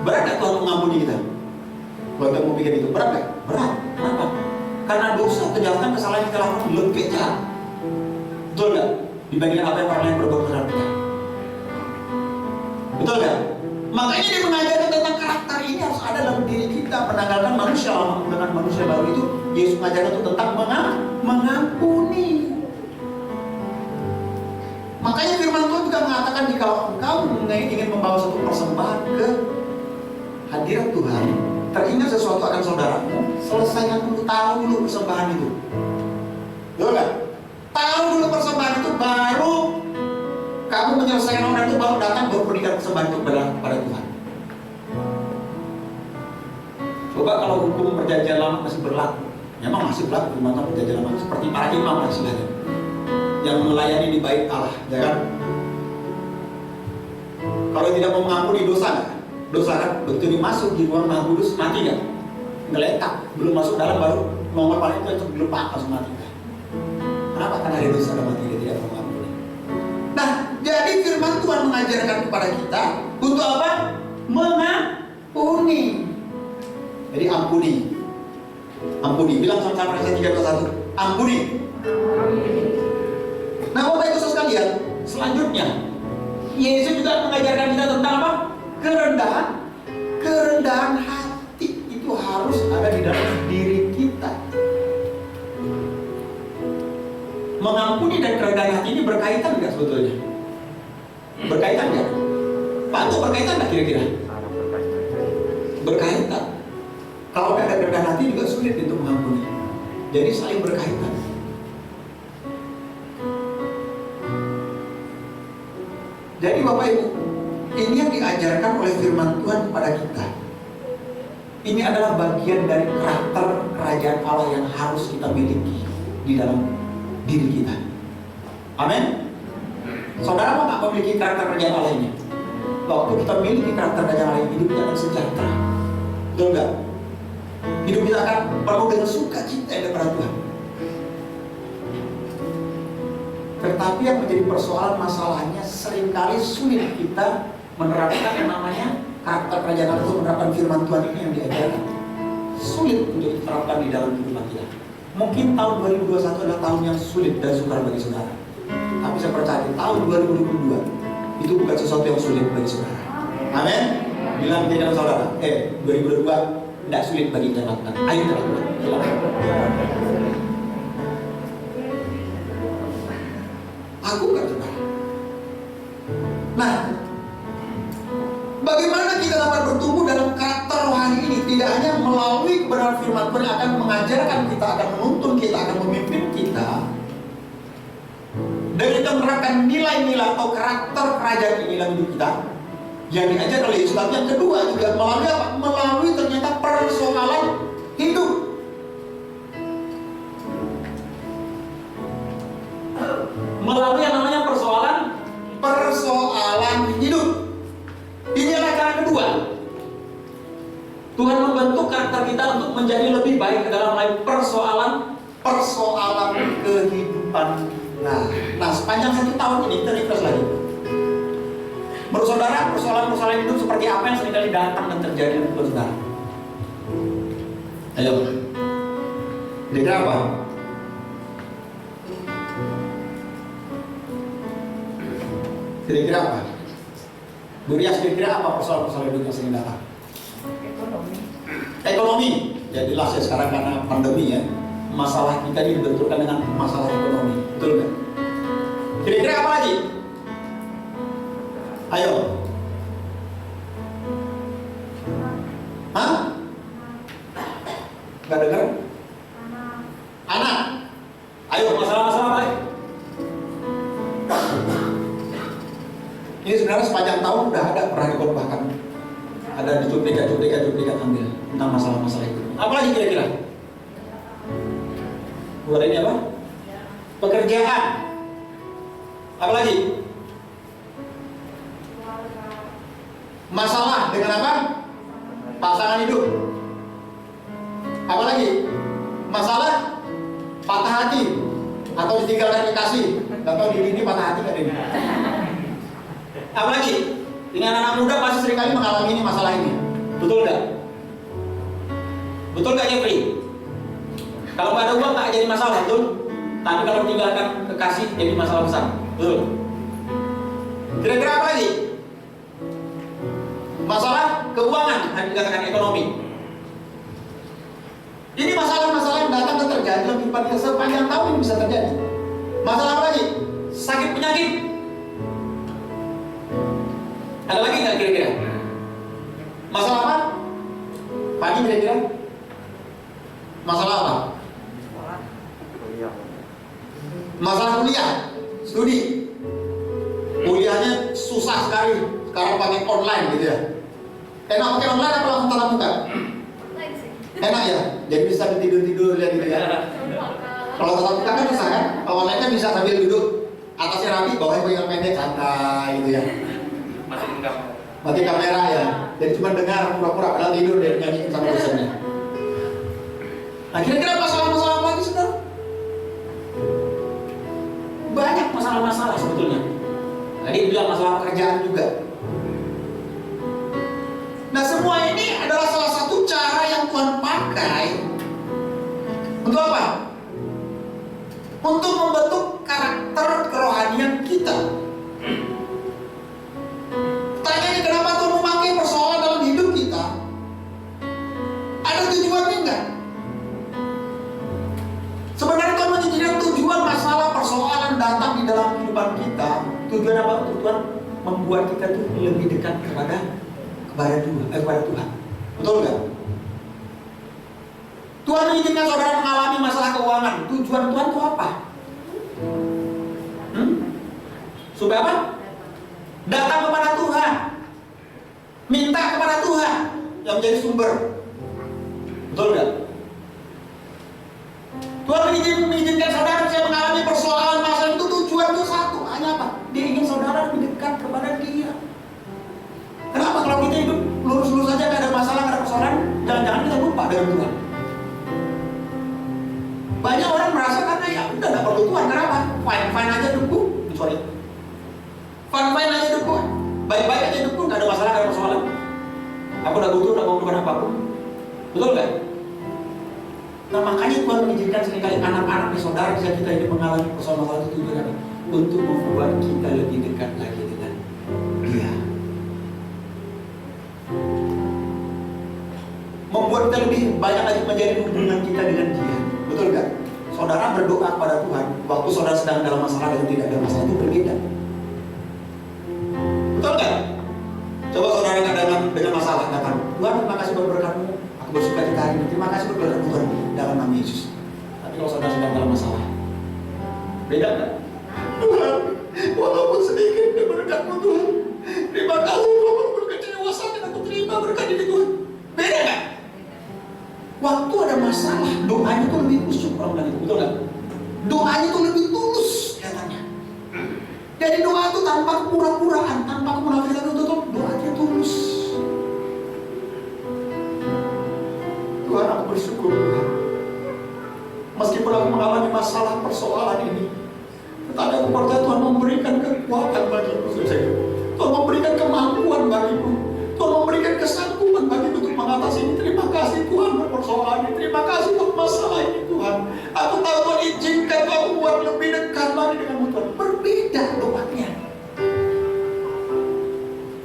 Berat gak Tuhan mengampuni kita? Kalau kita mau pikir itu, berat gak? Berat, kenapa? Karena dosa, kejahatan, kesalahan yang kita lakukan lebih jahat. Betul gak? Dibandingkan apa yang orang lain berbuat terhadap kita. Betul gak? Makanya dia mengajarkan tentang karakter ini harus ada dalam diri kita. Menanggalkan manusia lama menggunakan manusia baru itu. Yesus mengajarkan itu tentang mengampuni. Makanya firman Tuhan juga mengatakan, jika engkau ingin membawa satu persembahan ke hadirat Tuhan, teringat sesuatu akan saudaramu, selesaikan dulu, tahu dulu persembahan itu. Betul gak? Tahu dulu persembahan itu, baru kamu menyelesaikan orang itu, baru datang, baru berikan persembahan itu kepada Tuhan. Coba kalau hukum perjanjian lama masih berlaku, memang masih berlaku firman Tuhan perjanjian lama, seperti para imam dan sebagainya yang melayani di bait Allah, ya kan? Kalau tidak mau mengampuni dosa kan? Begitu dimasuk di ruang Maha Kudus, mati kan? Ngeletak, belum masuk dalam baru ngomong paling itu untuk dilepak langsung mati kan? Kenapa? Karena ada dosa dan mati, dia tidak mau mengampuni. Nah, jadi firman Tuhan mengajarkan kepada kita untuk apa? Mengampuni. Jadi ampuni. Bilang sama-sama Rasa 3:1. Ampuni. Nah, Bapak Ibu Saudara sekalian, selanjutnya Yesus juga mengajarkan kita tentang apa? Kerendahan hati itu harus ada di dalam diri kita. Mengampuni dan kerendahan hati ini berkaitan nggak sebetulnya? Berkaitan nggak? Pak Anto, berkaitan nggak kira-kira? Berkaitan. Kalau nggak ada kerendahan hati juga sulit untuk mengampuni. Jadi saling berkaitan. Jadi Bapak Ibu, ini yang diajarkan oleh firman Tuhan kepada kita. Ini adalah bagian dari karakter kerajaan Allah yang harus kita miliki di dalam diri kita. Amin. Saudara mau nggak memiliki karakter kerajaan Allah ini? Waktu kita memiliki karakter kerajaan Allah ini, hidup kita akan sejahtera. Betul nggak? Hidup kita akan penuh dengan sukacita kepada Tuhan. Tetapi yang menjadi persoalan masalahnya, seringkali sulit kita menerapkan yang namanya karakter kerajaan Allah, untuk menerapkan firman Tuhan ini yang diajarkan. Sulit untuk diterapkan di dalam kehidupan kita. Mungkin tahun 2021 adalah tahun yang sulit dan sukar bagi saudara. Tapi saya percaya tahun 2022 itu bukan sesuatu yang sulit bagi saudara. Amin. Bilang di dalam saudara, 2022 tidak sulit bagi kita lakukan. Ayo kita lakukan. Aku kan saudara. Nah, bagaimana kita dapat bertumbuh dalam karakter rohani ini? Tidak hanya melalui kebenaran firman Tuhan yang akan mengajarkan kita, akan menuntun kita, akan memimpin kita, dan kita menerapkan nilai-nilai atau karakter kerajaan ini dalam hidup kita yang diajar oleh Yesus. Tapi yang kedua juga melalui apa? Melalui ternyata persoalan hidup. Melalui yang namanya persoalan hidup. Ini adalah cara kedua. Tuhan membentuk karakter kita untuk menjadi lebih baik dalam persoalan kehidupan. Nah, sepanjang 1 tahun ini kita refresh lagi. Menurut saudara, persoalan hidup seperti apa yang seringkali datang dan terjadi menurut saudara? Ayo, kira-kira apa? Kira-kira apa? Bu Rias, kira-kira apa persoalan hidup yang sering datang? Ekonomi. Jadilah ya sekarang karena pandemi ya, masalah kita ini dibenturkan dengan masalah ekonomi, betul nggak? Kira-kira apa lagi? Ayo. Hah? Gak dengar? Anak. Ayo, masalah-masalah apa lagi? Ini sebenarnya sepanjang tahun udah ada pernah dikhotbahkan. Ada di cuplikan ambil tentang masalah-masalah itu. Apa lagi kira-kira? Buat ini apa? Pekerjaan. Apa lagi? Masalah dengan apa? Pasangan hidup. Apa lagi? Masalah patah hati atau ditinggalkan kekasih. Atau diri ini patah hati nggak ini? Apa lagi? Ini anak-anak muda pasti seringkali mengalami ini masalah ini. Betul nggak? Betul nggak Jeffrey? Kalau nggak ada uang nggak jadi masalah, betul? Tapi kalau meninggalkan kekasih jadi masalah besar, betul? Kira-kira apa lagi? Masalah keuangan, yang dikatakan ekonomi. Ini masalah-masalah yang datang dan terjadi dalam kehidupan kita sepanjang tahun ini bisa terjadi. Masalah apa lagi? Sakit penyakit. Ada lagi nggak kira-kira? Masalah apa? Pagi kira-kira? Masalah apa? Masalah kuliah, studi. Kuliahnya susah sekali. Sekarang pakai online gitu ya. Enak pakai online apa langsung tatap muka? Enak ya? Jadi bisa tidur-tidur lihat gitu ya. Kalau tatap muka kan bisa kan? Kalau online kan bisa sambil duduk, atasnya rapi, bawahnya pegang pendek, santai gitu ya. Mati kamera ya. Jadi cuma dengar pura-pura padahal tidur dan nyanyiin sama dosennya. Nah, kira-kira masalah-masalah apa lagi saudara? Banyak masalah-masalah sebetulnya. Tadi bilang masalah pekerjaan juga. Nah, semua ini adalah salah satu cara yang Tuhan pakai untuk apa? Untuk membentuk karakter kerohanian kita. Tanya kenapa Tuhan memakai persoalan dalam hidup kita? Ada tujuannya enggak? Sebenarnya Tuhan menjadikan tujuan masalah persoalan datang di dalam kehidupan kita. Tujuan apa? Tujuan membuat kita tuh lebih dekat kepada Tuhan. Betul nggak? Tuhan mengizinkan saudara mengalami masalah keuangan. Tujuan Tuhan itu apa? Supaya apa? Datang kepada Tuhan, minta kepada Tuhan yang menjadi sumber. Betul nggak? Tuhan mengizinkan saudara bisa mengalami persoalan masalah itu. Tujuan itu satu, hanya apa? Dia ingin saudara lebih dekat kepada Dia. Kenapa kalau kita hidup lurus-lurus saja, nggak ada masalah, nggak ada persoalan, jangan-jangan kita lupa dengan Tuhan. Banyak orang merasa karena ya udah nggak perlu Tuhan. Kenapa? Fine aja hidupku, sorry. Fine aja hidupku, baik-baik aja hidupku, nggak ada masalah, nggak ada persoalan. Aku udah butuh, nggak mau berubah apapun. Betul nggak? Nah, makanya Tuhan mengizinkan seringkali anak-anak di saudara bisa kita hidup mengalami persoalan itu tujuan untuk membuat kita lebih dekat lagi dengan Dia. membuat kita lebih banyak lagi menjadi hubungan kita dengan Dia. Betul nggak? Saudara berdoa kepada Tuhan waktu saudara sedang dalam masalah dan tidak ada masalah itu berbeda. Betul nggak? Coba saudara dengan masalah datang, Tuhan terima kasih buat berkat-Mu, aku bersuka cita hari ini, terima kasih buat berkat-Mu Tuhan dalam nama Yesus. Tapi kalau saudara sedang dalam masalah, beda nggak? Tuhan, walaupun sedikit berkat-Mu Tuhan, terima kasih walaupun berkecewasaan dan aku terima berkat ini Tuhan. Beda nggak? Waktu ada masalah, doanya itu lebih khusyuk orang bilang itu, betul nggak? Doanya itu lebih tulus kelihatannya. Jadi doa itu tanpa pura-puraan, tanpa kemunafikan itu tuh doanya tulus. Tuhan, aku bersyukur Tuhan. Meskipun aku mengalami masalah persoalan ini, tetapi aku percaya Tuhan memberikan kekuatan bagiku. Tuhan memberikan kemampuan bagiku. Tuhan memberikan kesanggupan bagiku untuk mengatasi ini. Terima kasih Tuhan buat persoalan ini. Terima kasih buat masalah ini Tuhan. Aku tahu Tuhan izinkan aku buat lebih dekat lagi dengan Tuhan. Berbeda doanya.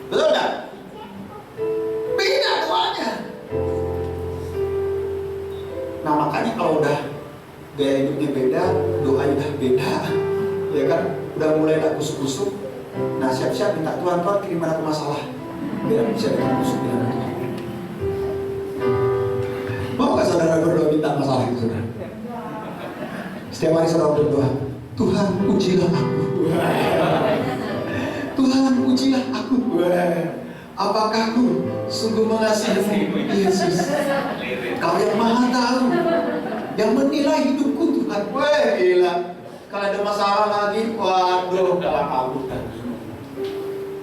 Betul nggak? Beda doanya. Nah makanya kalau udah gaya hidupnya beda, doanya udah beda, ya kan? Udah mulai gak kusuk-kusuk. Nah siap-siap minta Tuhan kiriman aku masalah biar bisa dengan kusuk bilang Tuhan. Mau gak saudara berdoa minta masalah itu saudara? Setiap hari saudara berdoa, Tuhan ujilah aku. Tuhan ujilah aku. Apakah aku sungguh mengasihimu Yesus? Kau yang maha tahu, yang menilai hidupku Tuhan. Wah gila. Kalau ada masalah lagi, waduh kalah kabut kan.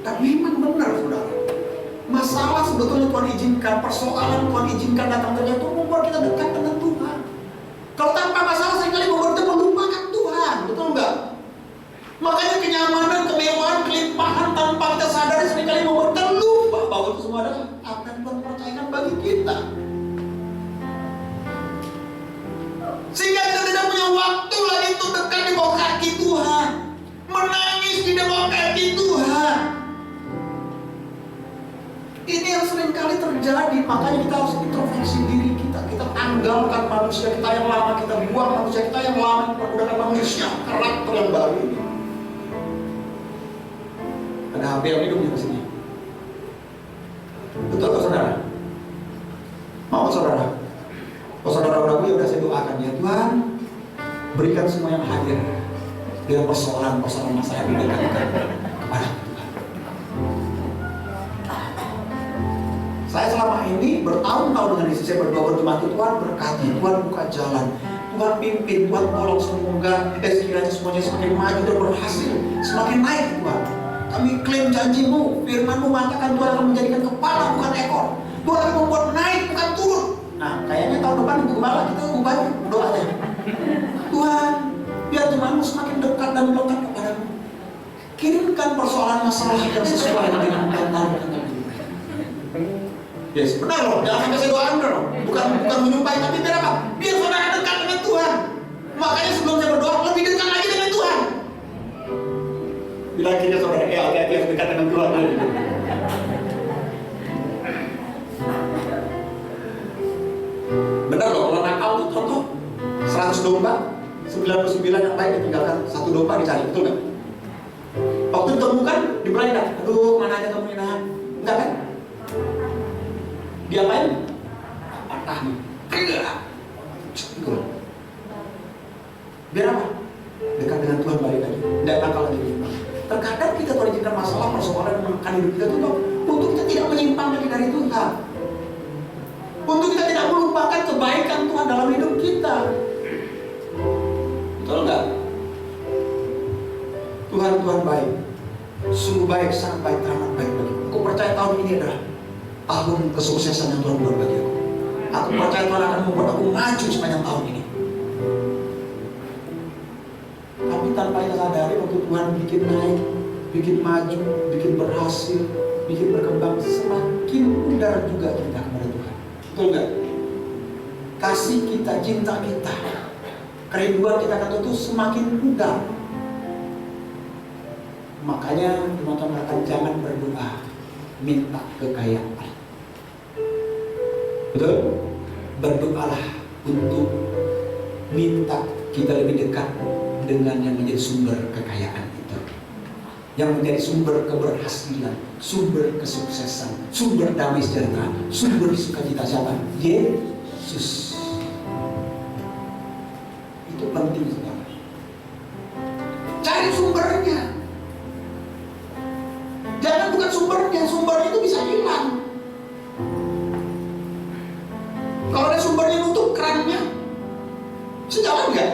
Tapi memang benar saudara. Masalah sebetulnya Tuhan izinkan, persoalan Tuhan izinkan datang ternyata untuk membuat kita dekat dengan Tuhan. Kalau tanpa masalah seringkali membuat kita melupakan Tuhan, betul enggak? Makanya kenyamanan, kemewahan, kelimpahan tanpa kita sadari seringkali membuat kita lupa bahwa itu semua adalah apa yang Tuhan percayakan bagi kita. Sehingga kita tidak punya waktu lagi untuk dekat di bawah kaki Tuhan, menangis di bawah kaki Tuhan. Ini yang seringkali terjadi. Makanya kita harus introspeksi diri kita. Kita tanggalkan manusia kita yang lama, kita buang manusia kita yang lama, kita menggunakan manusia karakter yang baru ini. Ada HP yang hidup di sini. Betul tak saudara? Mau saudara? Kalau saudara ragu ya udah saya doakan ya Tuhan, berikan semua yang hadir dengan persoalan-persoalan masa yang diberikan kepada Tuhan. Saya selama ini bertahun-tahun dengan istri saya berdoa berjemaat, Tuhan berkati, Tuhan buka jalan, Tuhan pimpin, Tuhan tolong semoga sekiranya semuanya semakin maju dan berhasil, semakin naik Tuhan. Kami klaim janji-Mu, firman-Mu mengatakan Tuhan akan menjadikan kepala bukan ekor, Tuhan akan membuat naik bukan turun. Nah, kayaknya tahun depan Ibu Gembala kita ubah doanya. Tuhan, biar jemaat-Mu semakin dekat dan melekat kepadamu. Kirimkan persoalan masalah yang sesuai dengan kata-Mu. Yes, benar loh. Jangan sampai saya doakan loh. Bukan menyumpahi, tapi biar apa? Biar saudara dekat dengan Tuhan. Makanya sebelum saya berdoa, lebih dekat lagi dengan Tuhan. Bila akhirnya saudara, hati-hati harus dekat dengan Tuhan. Benar loh, kalau nakal tuh contoh 100 domba, 99 yang baik ditinggalkan, 1 domba dicari, betul nggak? Waktu ditemukan, diberanikan, aduh mana aja kamu ini nahan? Enggak kan? Diapain? Patah nih, gerak. Biar apa? Dekat dengan Tuhan balik lagi, tidak nakal lagi. Terkadang kita kalau izinkan masalah, persoalan yang menekan hidup kita itu untuk kita tidak menyimpang lagi dari Tuhan. Untuk kita tidak melupakan kebaikan Tuhan dalam hidup kita. Betul nggak? Tuhan baik, sungguh baik, sangat baik, teramat baik bagiku. Aku percaya tahun ini adalah tahun kesuksesan yang Tuhan buat bagi aku. Aku percaya Tuhan akan membuat aku maju sepanjang tahun ini. Tapi tanpa kita sadari waktu Tuhan bikin naik, bikin maju, bikin berhasil, bikin berkembang, semakin pudar juga kita kepada Tuhan. Betul nggak? Kasih kita, cinta kita, kerinduan kita ke Tuhan itu semakin pudar. Makanya teman-teman katakan jangan berdoa minta kekayaan. Betul? berdoalah untuk minta kita lebih dekat dengan yang menjadi sumber kekayaan itu, yang menjadi sumber keberhasilan, sumber kesuksesan, sumber damai sejahtera, sumber sukacita. Siapa? Yesus. Itu penting, saudara. Cari sumbernya. Jangan bukan sumbernya, sumber itu bisa hilang. Kalau ada sumbernya nutup kerannya, sejalan nggak?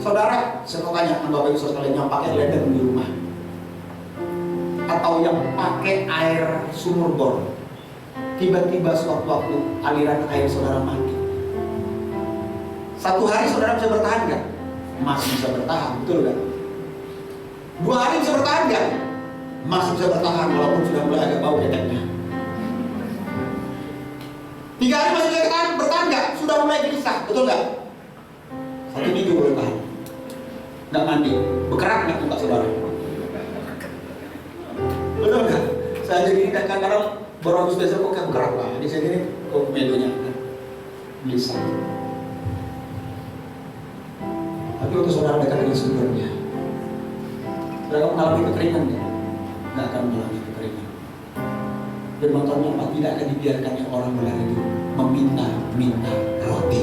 Saudara, saya mau tanya sama Bapak Ibu sekalian yang pakai blender di rumah, atau yang pakai air sumur bor, tiba-tiba suatu-waktu aliran air saudara mati. Satu hari saudara bisa bertahan nggak? Masih bisa bertahan, betul nggak? 2 hari bisa bertahan nggak? Masih bisa bertahan walaupun sudah mulai agak bau keteknya. 3 hari masih bisa bertahan nggak? Sudah mulai gelisah, betul nggak? 1 minggu boleh tahan. Nggak mandi, berkerak nggak muka saudara? Betul nggak? Saya jadi kadang-kadang baru habis besok kok kayak berkerak lah. Jadi saya gini kok medonya gelisah. Tapi waktu saudara dekat dengan sumbernya, saudara mengalami kekeringan ya? Nggak akan mengalami kekeringan. Firman Tuhan apa? Tidak akan dibiarkannya orang berlari meminta-minta roti.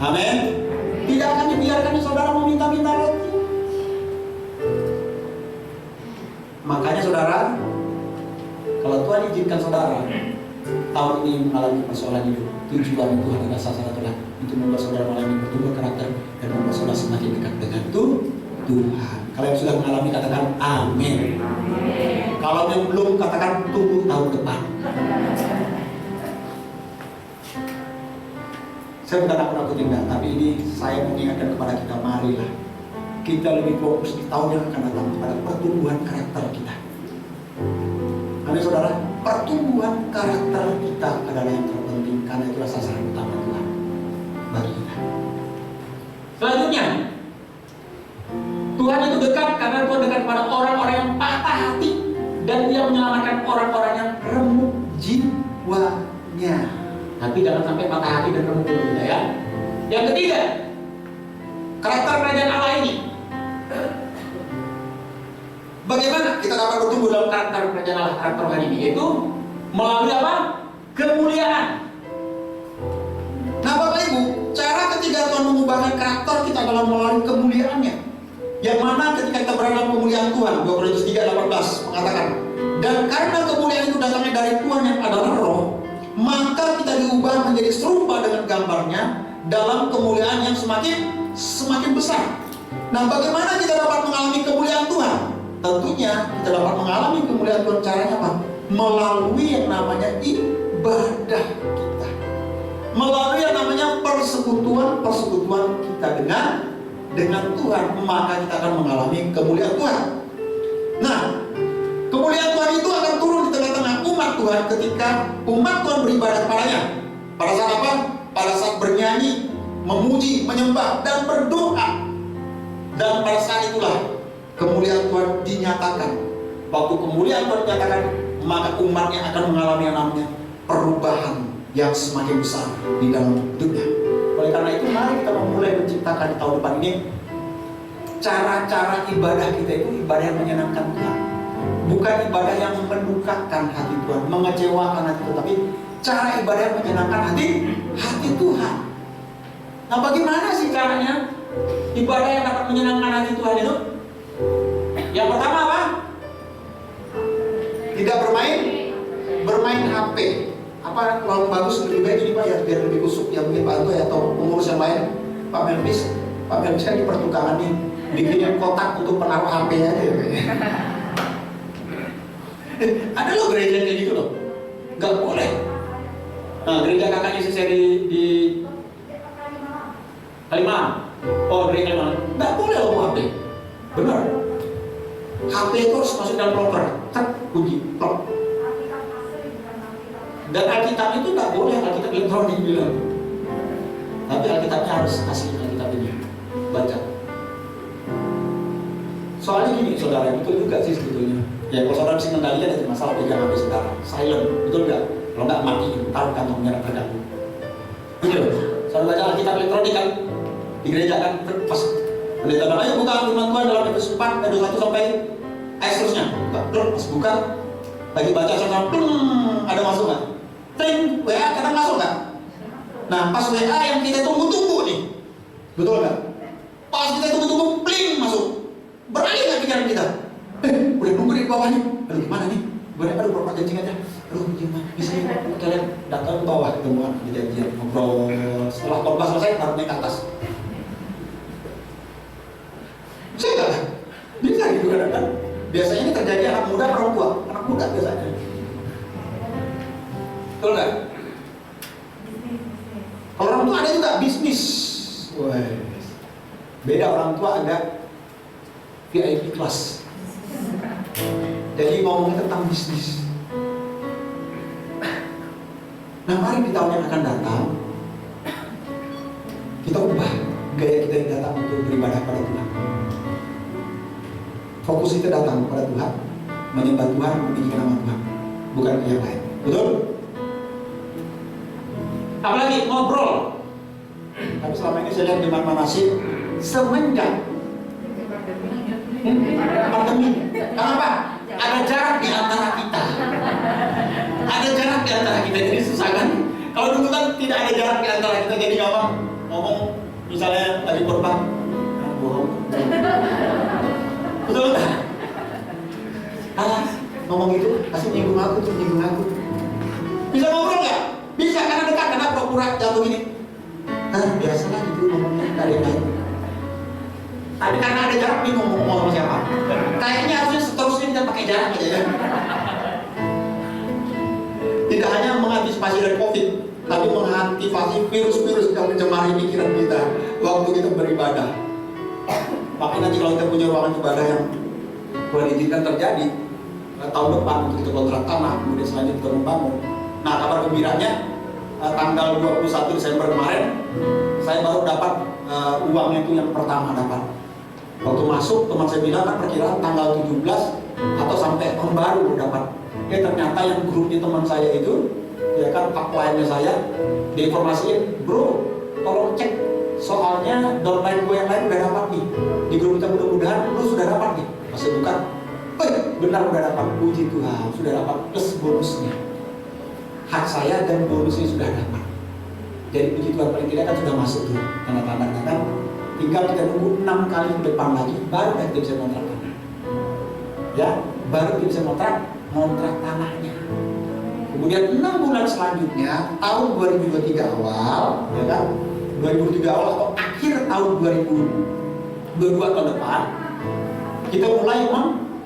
Amin. Tidak akan dibiarkannya saudara meminta-minta roti. Makanya saudara, kalau Tuhan izinkan saudara tahun ini mengalami persoalan hidup, tujuan Tuhan adalah sasaran Tuhan untuk membuat saudara mengalami bertumbuh karakter dan membuat saudara semakin dekat dengan Tuhan. Kalau yang sudah mengalami katakan amin. Kalau yang belum katakan tunggu tahun depan. Saya bukan nakut-nakutin enggak, tapi ini saya mengingatkan kepada kita, marilah kita lebih fokus di tahun yang akan datang pada pertumbuhan karakter kita. Amin saudara, pertumbuhan karakter kita adalah yang terpenting karena itulah sasaran utama Tuhan bagi kita. Selanjutnya, Tuhan itu dekat karena Tuhan dekat pada orang-orang yang patah hati dan Dia menyelamatkan orang-orang yang remuk jiwanya. Tapi jangan sampai patah hati dan remuk dulu ya. Yang ketiga, karakter kerajaan Allah ini. Bagaimana kita dapat bertumbuh dalam karakter kerajaan Allah, karakter rohani ini? Yaitu melalui apa? Kemuliaan. Nah Bapak Ibu, cara ketiga Tuhan mengubahkan karakter kita adalah melalui kemuliaannya. Yang mana ketika kita berada dalam kemuliaan Tuhan, 2 Korintus 3:18 mengatakan, dan karena kemuliaan itu datangnya dari Tuhan yang adalah roh, maka kita diubah menjadi serupa dengan gambarnya dalam kemuliaan yang semakin besar. Nah bagaimana kita dapat mengalami kemuliaan Tuhan? Tentunya kita dapat mengalami kemuliaan Tuhan caranya apa? Melalui yang namanya ibadah kita, melalui yang namanya persekutuan kita dengan Tuhan, maka kita akan mengalami kemuliaan Tuhan. Nah, kemuliaan Tuhan itu akan turun di tengah-tengah umat Tuhan ketika umat Tuhan beribadah kepadanya. Pada saat apa? Pada saat bernyanyi, memuji, menyembah, dan berdoa. Dan pada saat itulah kemuliaan Tuhan dinyatakan. Waktu kemuliaan Tuhan dinyatakan, maka umatnya akan mengalami yang namanya perubahan yang semakin besar di dalam hidupnya. Oleh karena itu, mari kita memulai menciptakan di tahun depan ini cara-cara ibadah kita itu ibadah yang menyenangkan Tuhan. Bukan ibadah yang mendukakan hati Tuhan, mengecewakan hati Tuhan, tapi cara ibadah yang menyenangkan hati Tuhan. Nah, bagaimana sih caranya ibadah yang dapat menyenangkan hati Tuhan itu? Yang pertama apa? Tidak bermain HP. Apa kalau bagus lebih baik ini Pak ya, biar lebih kusuk ya, mungkin Pak Anto ya, atau pengurus yang lain, Pak Melvis di pertukangan nih bikinin kotak untuk penaruh HP aja ya. Ada loh gereja kayak gitu loh, nggak boleh. Nah gereja kakaknya saya di Kalimantan, gereja Kalimantan, nggak boleh loh HP, benar. HP itu harus masuk dalam locker, kunci, lock. Dan Alkitab itu nggak boleh, Alkitab elektronik bilang. Tapi Alkitabnya harus asli, Alkitab ini baca. Soalnya gini saudara, betul juga sih sebetulnya. Ya kalau saudara bisa mengendalikan itu masalah pegang HP saudara, silent, betul nggak? Kalau nggak matiin, taruh di kantongnya terganggu. Gitu. Saudara baca Alkitab elektronik kan di gereja kan, pas pendeta bilang, ayo buka firman Tuhan dalam Efesus 4 ayat 21 sampai ayat seterusnya. Pas buka, lagi baca sama ada masuk nggak? Ting, WA kadang masuk nggak? Nah pas WA yang kita tunggu-tunggu nih, betul nggak? Pas kita tunggu-tunggu, bling masuk. Beralih nggak pikiran kita? Udah nunggu di bawah nih. Aduh gimana nih? Aduh berapa janji aja. Aduh gimana? Bisa kalian datang ke bawah ketemuan di janjian ngobrol. Setelah khotbah selesai, taruh naik ke atas. Saya nggak bisa gitu kan? Biasanya ini terjadi anak muda perempuan, anak muda biasanya. Betul nggak? Kalau orang tua ada juga bisnis. Wah, beda orang tua agak VIP kelas. Jadi ngomongnya tentang bisnis. Nah mari di tahun yang akan datang kita ubah gaya kita yang datang untuk beribadah pada Tuhan. Fokus kita datang kepada Tuhan, menyembah Tuhan, meninggikan nama Tuhan, bukan yang lain. Betul? Apalagi ngobrol. Tapi selama ini saya lihat di mana nasib semenjak pandemi. Kenapa? Ada jarak di antara kita. Ada jarak di antara kita, jadi susah kan? Kalau dulu kan tidak ada jarak di antara kita, jadi gampang ngomong misalnya lagi korban, bohong. Betul nggak? Ngomong gitu, pasti nyinggung aku. Bisa ngobrol nggak? Bisa, karena dekat, karena pura-pura jatuh gini. Biasalah gitu ngomongnya, nggak ada yang lain. Tapi karena ada jarak, nih ngomong sama siapa? Kayaknya harusnya seterusnya kita pakai jarak aja ya. Tidak hanya mengantisipasi dari COVID, tapi mengantisipasi virus-virus yang mencemari pikiran kita waktu kita beribadah. Makanya nanti kalau kita punya ruangan ibadah yang boleh diizinkan terjadi tahun depan untuk kita kontrak tanah, kemudian selanjutnya kita membangun. Nah kabar gembiranya tanggal 21 Desember kemarin saya baru dapat uangnya itu yang pertama dapat. Waktu masuk teman saya bilang kan perkiraan tanggal 17 atau sampai tahun baru dapat. Ternyata yang grupnya teman saya itu ya kan upline-nya saya diinformasiin, bro tolong cek soalnya downline gue yang lain udah dapat nih di grup kita, mudah-mudahan lu sudah dapat nih. Masih bukan, benar udah dapat, puji Tuhan sudah dapat plus bonusnya, hak saya dan bonusnya sudah dapat. Jadi puji Tuhan paling tidak kan sudah masuk tuh tanda-tandanya kan, tinggal kita nunggu 6 kali ke depan lagi baru kita bisa kontrak tanah ya, baru kita bisa kontrak tanahnya. Kemudian 6 bulan selanjutnya tahun 2023 awal ya kan, 2023 awal atau akhir tahun 2022 tahun depan kita mulai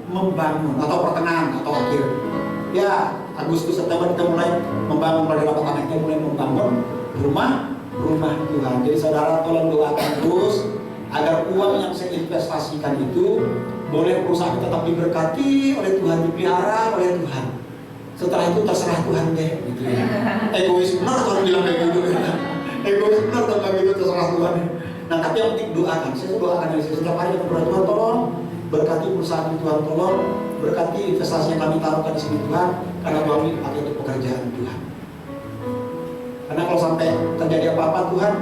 membangun, atau pertengahan atau akhir ya Agustus September kita mulai membangun, pada dapat tanah kita mulai membangun rumah Tuhan. Jadi saudara tolong doakan terus agar uang yang saya investasikan itu boleh perusahaan tetap diberkati oleh Tuhan, dipelihara oleh Tuhan. Setelah itu terserah Tuhan deh, gitu ya. Egois benar kalau bilang kayak gitu ya. Egois benar kalau kayak gitu, terserah Tuhan. Nah tapi yang penting doakan. Saya doakan dari setiap hari kita berdoa, Tuhan tolong berkati perusahaan Tuhan, tolong berkati investasi yang kami taruhkan di sini Tuhan, karena uang ini dipakai untuk pekerjaan Tuhan. Karena kalau sampai terjadi apa-apa Tuhan,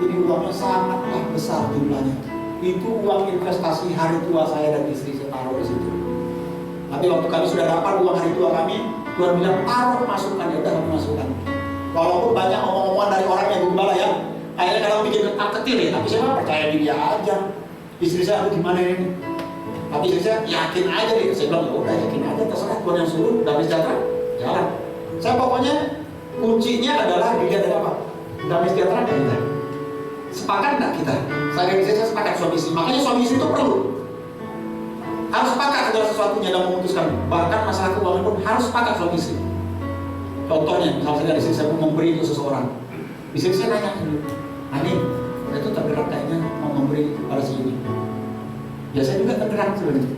ini uangnya sangatlah besar jumlahnya. Itu uang investasi hari tua saya dan istri saya taruh di situ. Tapi waktu kami sudah dapat uang hari tua kami, Tuhan bilang taruh, masukkan, ya udah kami masukkan. Walaupun banyak omong-omongan dari orang yang gembala ya, kayaknya kadang bikin ketak ketir ya, tapi saya mah percaya diri aja. Istri saya aduh gimana ini? Tapi istri saya yakin aja deh. Saya bilang ya udah yakin aja, terserah Tuhan yang suruh, damai sejahtera, jalan. Saya pokoknya kuncinya adalah dilihat dari apa? Damai sejahtera nggak kita? Sepakat nggak kita? Saya sepakat suami istri. Makanya suami istri itu perlu harus sepakat segala sesuatunya dalam memutuskan. Bahkan masalah keuangan pun harus sepakat suami istri. Contohnya, misalnya dari istri saya mau memberi untuk seseorang, istri saya nanya dulu, Ani, saya itu tergerak kayaknya mau memberi kepada si ini. Ya saya juga tergerak sebenarnya.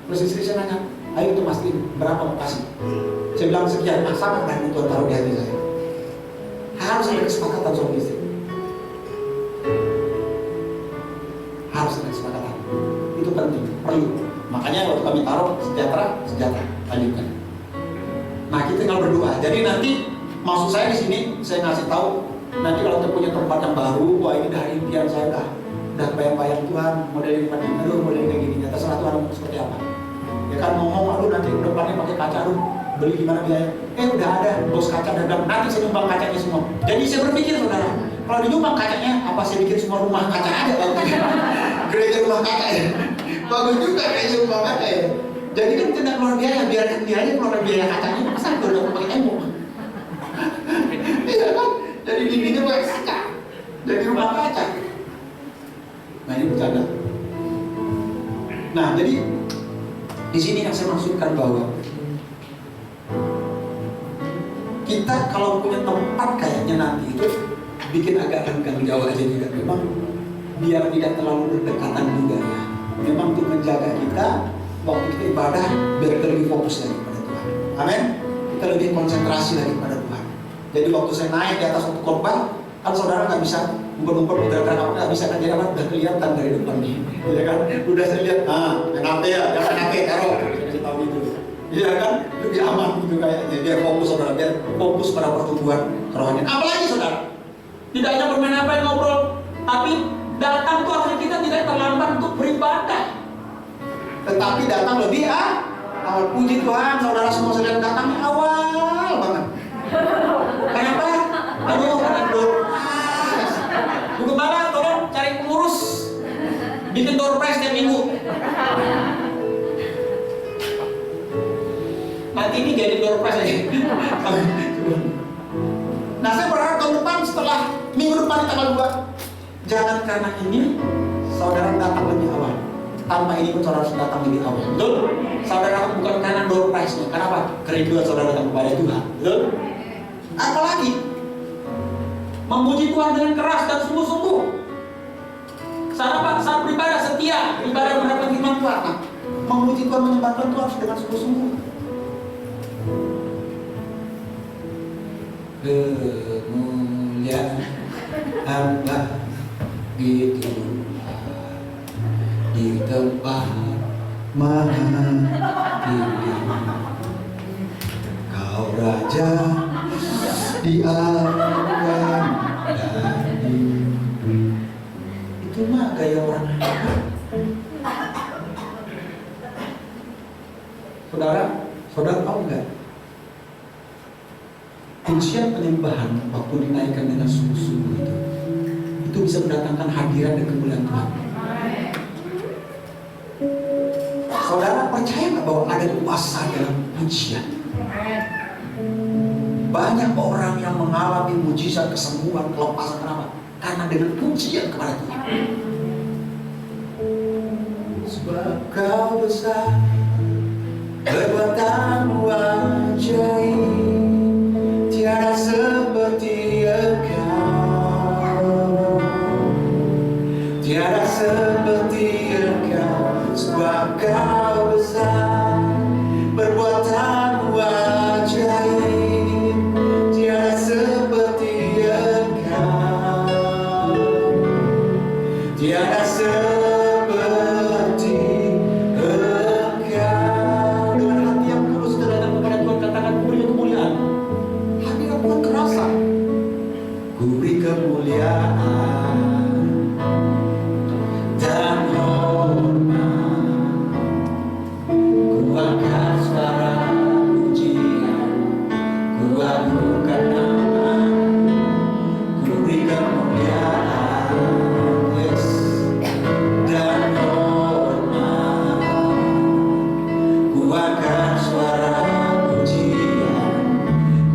Terus istri saya nanya, ayo itu mastiin berapa mau kasih? Saya bilang sekian, sama dan Tuhan taruh di hati saya. Harus ada kesepakatan suami istri. Harus ada kesepakatan. Itu penting, perlu. Makanya waktu kami taruh sejahtera, lanjutkan. Nah, kita tinggal berdoa. Jadi nanti maksud saya di sini saya ngasih tahu, nanti kalau kita punya tempat yang baru, wah ini dari impian saya udah bayang-bayang Tuhan, modelin tempat ini, aduh modelin kayak gini, terserah Tuhan mau seperti apa. Ya kan ngomong, aduh nanti depannya pakai kaca, aduh beli gimana biaya? Udah ada bos kaca dagang, nanti saya nyumbang kacanya semua. Jadi saya berpikir saudara, kalau dinyumbang kacanya, apa saya bikin semua rumah kaca ada? Gereja rumah kaca ya, bagus juga kayaknya rumah kaca ya. Jadi kan tidak keluar biaya, biarkan dia aja keluar biaya kacanya, masa udah pakai tembok? Iya kan? Jadi dindingnya pakai kaca, jadi rumah kaca. Nah ini bercanda. Nah jadi di sini yang saya maksudkan bahwa kita kalau punya tempat kayaknya nanti itu bikin agak renggang jauh aja juga. Memang biar tidak terlalu berdekatan juga ya. Memang untuk menjaga kita waktu kita ibadah biar kita lebih fokus lagi pada Tuhan. Amin. Kita lebih konsentrasi lagi pada Tuhan. Jadi waktu saya naik di atas satu korban, kan saudara nggak bisa umpet-umpet udah nggak bisa kan, jadi apa udah kelihatan dari depan nih, ya kan? Udah saya lihat, yang HP ya, jangan HP taruh, saya tahu gitu. Iya kan, lebih aman gitu kayaknya. Biar fokus saudara, biar fokus pada pertumbuhan rohani. Apalagi saudara, tidak hanya bermain apa yang ngobrol, tapi datang tuh artinya kita tidak terlambat untuk beribadah. Tetapi datang lebih awal. Puji Tuhan, saudara semua sedang datang awal banget. Kenapa? Aduh, Bu Gembala, tolong cari pengurus, bikin door prize tiap minggu. Nanti ini jadi door prize aja. Nah, saya berharap tahun depan setelah minggu depan di tanggal 2, jangan karena ini saudara datang lebih awal. Tanpa ini pun saudara harus datang lebih awal. Betul? Saudara bukan karena door prize-nya. Kenapa? Kerinduan saudara datang kepada Tuhan. Betul? Apalagi memuji Tuhan dengan keras dan sungguh-sungguh. Saat beribadah setia, ibadah mendapat firman Tuhan. Nah, memuji Tuhan, menyembahkan Tuhan harus dengan sungguh-sungguh. Kemuliaan Allah di Tuhan di tempat maha tinggi. Kau Raja di awan dan itu mah gaya orang. Saudara tahu nggak? Pujian penyembahan waktu dinaikkan dengan sungguh-sungguh itu bisa mendatangkan hadirat dan kemuliaan Tuhan. Saudara percaya nggak bahwa ada kuasa dalam pujian? Banyak orang yang mengalami mujizat, kesembuhan, kelepasan. Kenapa? Karena dengan pujian kepada Tuhan. Sebab Kau besar, perbuatanmu ajaib, tiada seperti Engkau, tiada seperti Engkau. Sebab Kau besar, perbuatanmu ajaib, tiada seperti Engkau, tiada seperti Engkau. Dengan hati yang tulus dan datang kepada Tuhan, katakan kuberi kemuliaan. Hadirat Tuhan kerasa. Kuberi kemuliaan dan hormat, ku angkat suara pujian, ku agungkan nama-Mu, ku beri kemuliaan, yes, dan hormat, ku angkat suara pujian,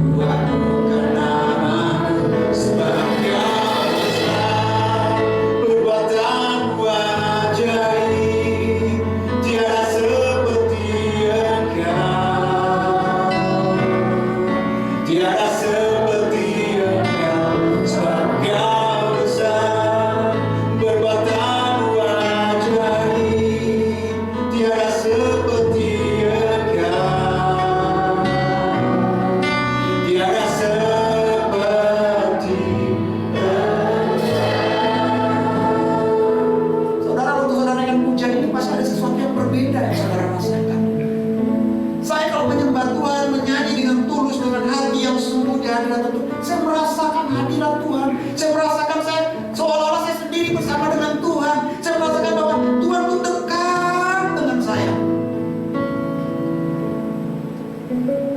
ku agungkan nama-Mu, sebab Kau besar, perbuatanmu ajaib, tiada seperti Engkau, tiada seperti Engkau. Sebab Kau besar, perbuatanmu ajaib, tiada seperti Engkau, tiada seperti Engkau. Saudara, waktu saudara yang pujian ini pasti ada sesuatu yang berbeda yang saudara hadirat Tuhan. Saya merasakan hadirat Tuhan. Saya merasakan saya seolah-olah saya sendiri bersama dengan Tuhan. Saya merasakan bahwa Tuhan itu dekat dengan saya.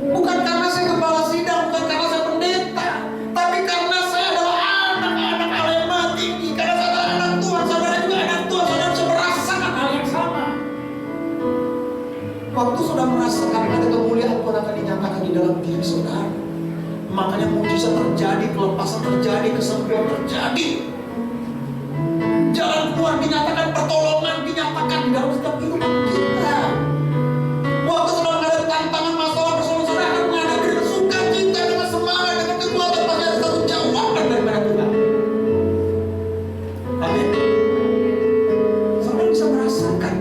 Bukan karena saya gembala sidang, bukan karena saya pendeta, tapi karena saya adalah anak-anak Allah yang Maha Tinggi. Karena saya adalah anak Tuhan, saudara juga anak Tuhan, saudara bisa merasakan hal yang sama. Waktu saudara merasakan ada kemuliaan Tuhan akan dinyatakan di dalam diri saudara, makanya mujizat terjadi, kelepasan terjadi, kesembuhan terjadi, jalan keluar dinyatakan, pertolongan dinyatakan di dalam setiap kehidupan kita. Waktu saudara menghadapi tantangan masalah bersama saudara akan menghadapi dengan sukacita, dengan semangat, dengan kekuatan, pasti ada satu jawaban daripada Tuhan. Amin. Saudara bisa merasakan.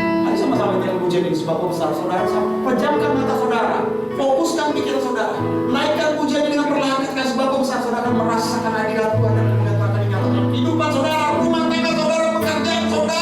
Hari sama-sama kita pujian ini sebab besar saudara. Pejamkan mata saudara, fokuskan pikiran saudara, naikkan pujian dengan perlahan ketika sebab besar saudara akan merasakan hadirat Tuhan dan menyatakan dinyatakan kehidupan saudara, rumah tangga saudara, pekerjaan saudara.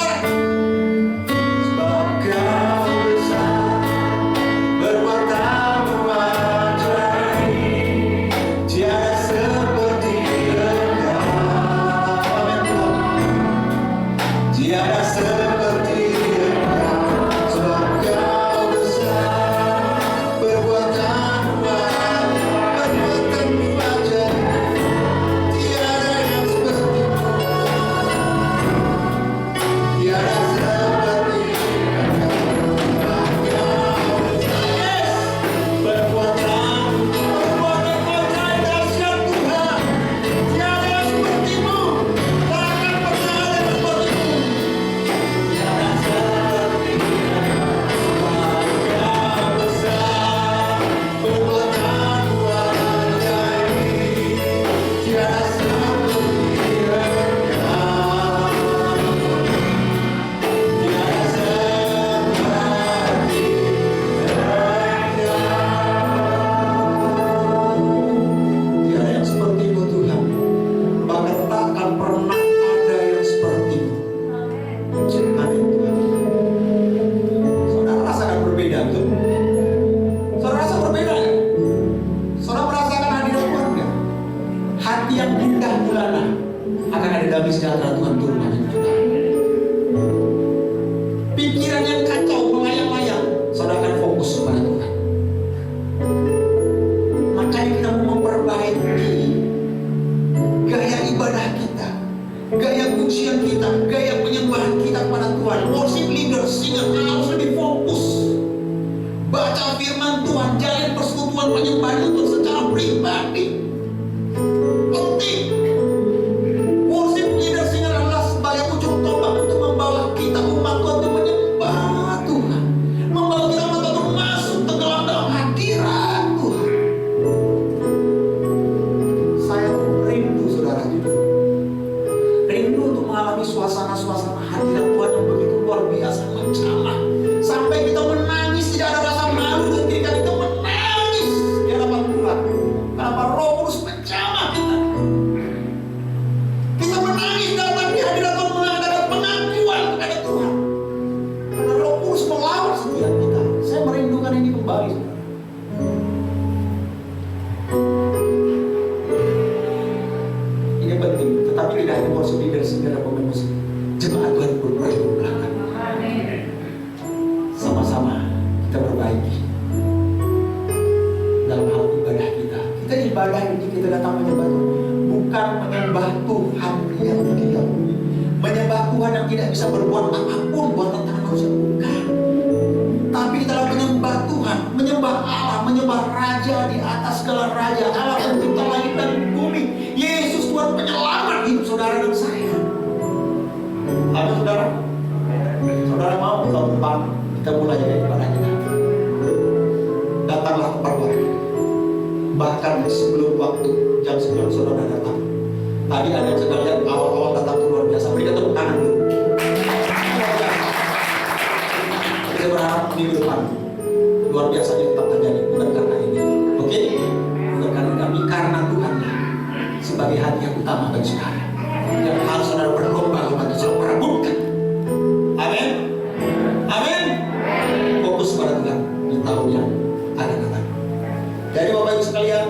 Jadi Bapak Ibu sekalian,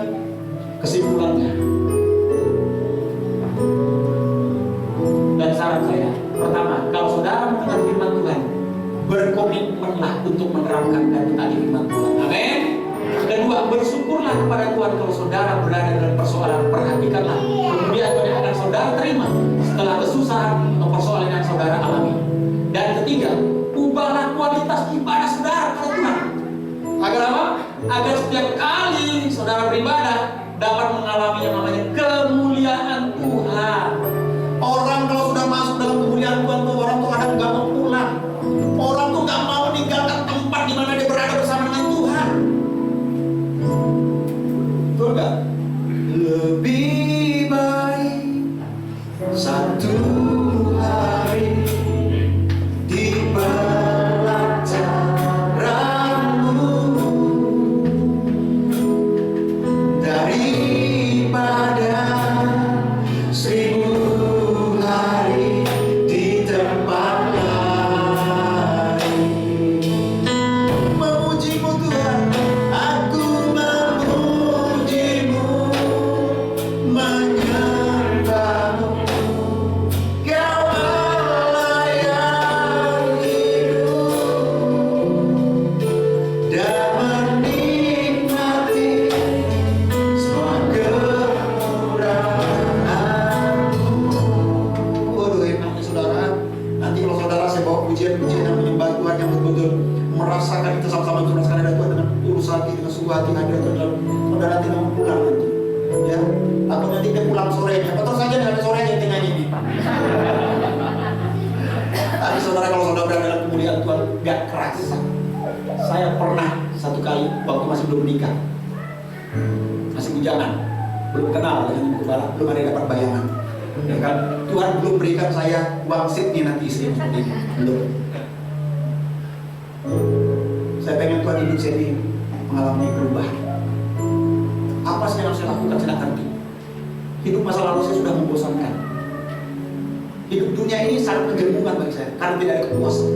Kesimpulannya, dan saran saya, pertama, kalau saudara mendengar firman Tuhan, berkomitmenlah untuk menerapkan dan mentaati firman Tuhan. Amin. Kedua, bersyukurlah kepada Tuhan kalau saudara berada dalam persoalan. Perhatikanlah kemudian apa yang akan saudara terima setelah kesusahan atau persoalan yang saudara alami. Dan ketiga, ubahlah kualitas ibadah saudara kepada Tuhan. Agar apa? Agar setiap kali saudara beribadah dapat mengalami yang namanya kemuliaan Tuhan. Orang kalau sudah masuk dalam kemuliaan Tuhan tuh, orang tuh kadang nggak mau pulang. Orang tuh nggak mau meninggalkan tempat di mana dia berada bersama dengan Tuhan. Betul nggak? Lebih baik satu hari di pelajaranmu daripada 1000 hari di tempat lain. Memujimu Tuhan, aku memujimu, menyembahmu, Kau Allah yang hidup, dan menikmati semua kemurahan-Mu. Waduh, enaknya saudara. Nanti kalau saudara saya bawa pujian-pujian yang menyembah Tuhan yang betul-betul merasakan itu sama-sama itu merasakan ada Tuhan dengan tulus hati, dengan sungguh hati hadir Tuhan. Saudara nanti mau pulang nanti, ya? Atau nanti dia pulang sorenya, atau saja dengan sorenya yang tengah ini. Tapi saudara, kalau saudara berada dalam kemuliaan Tuhan, gak kerasa. Saya pernah satu kali waktu masih belum menikah, masih bujangan, belum kenal dengan Ibu Gembala, belum ada yang dapat bayangan. Ya kan? Tuhan belum berikan saya wangsit nih nanti istri seperti ini, belum. Saya pengen Tuhan hidup saya ini mengalami perubahan. Apa sih yang harus saya lakukan? Saya ngerti. Hidup masa lalu saya sudah membosankan. Hidup dunia ini sangat menjemukan bagi saya karena tidak ada kepuasan.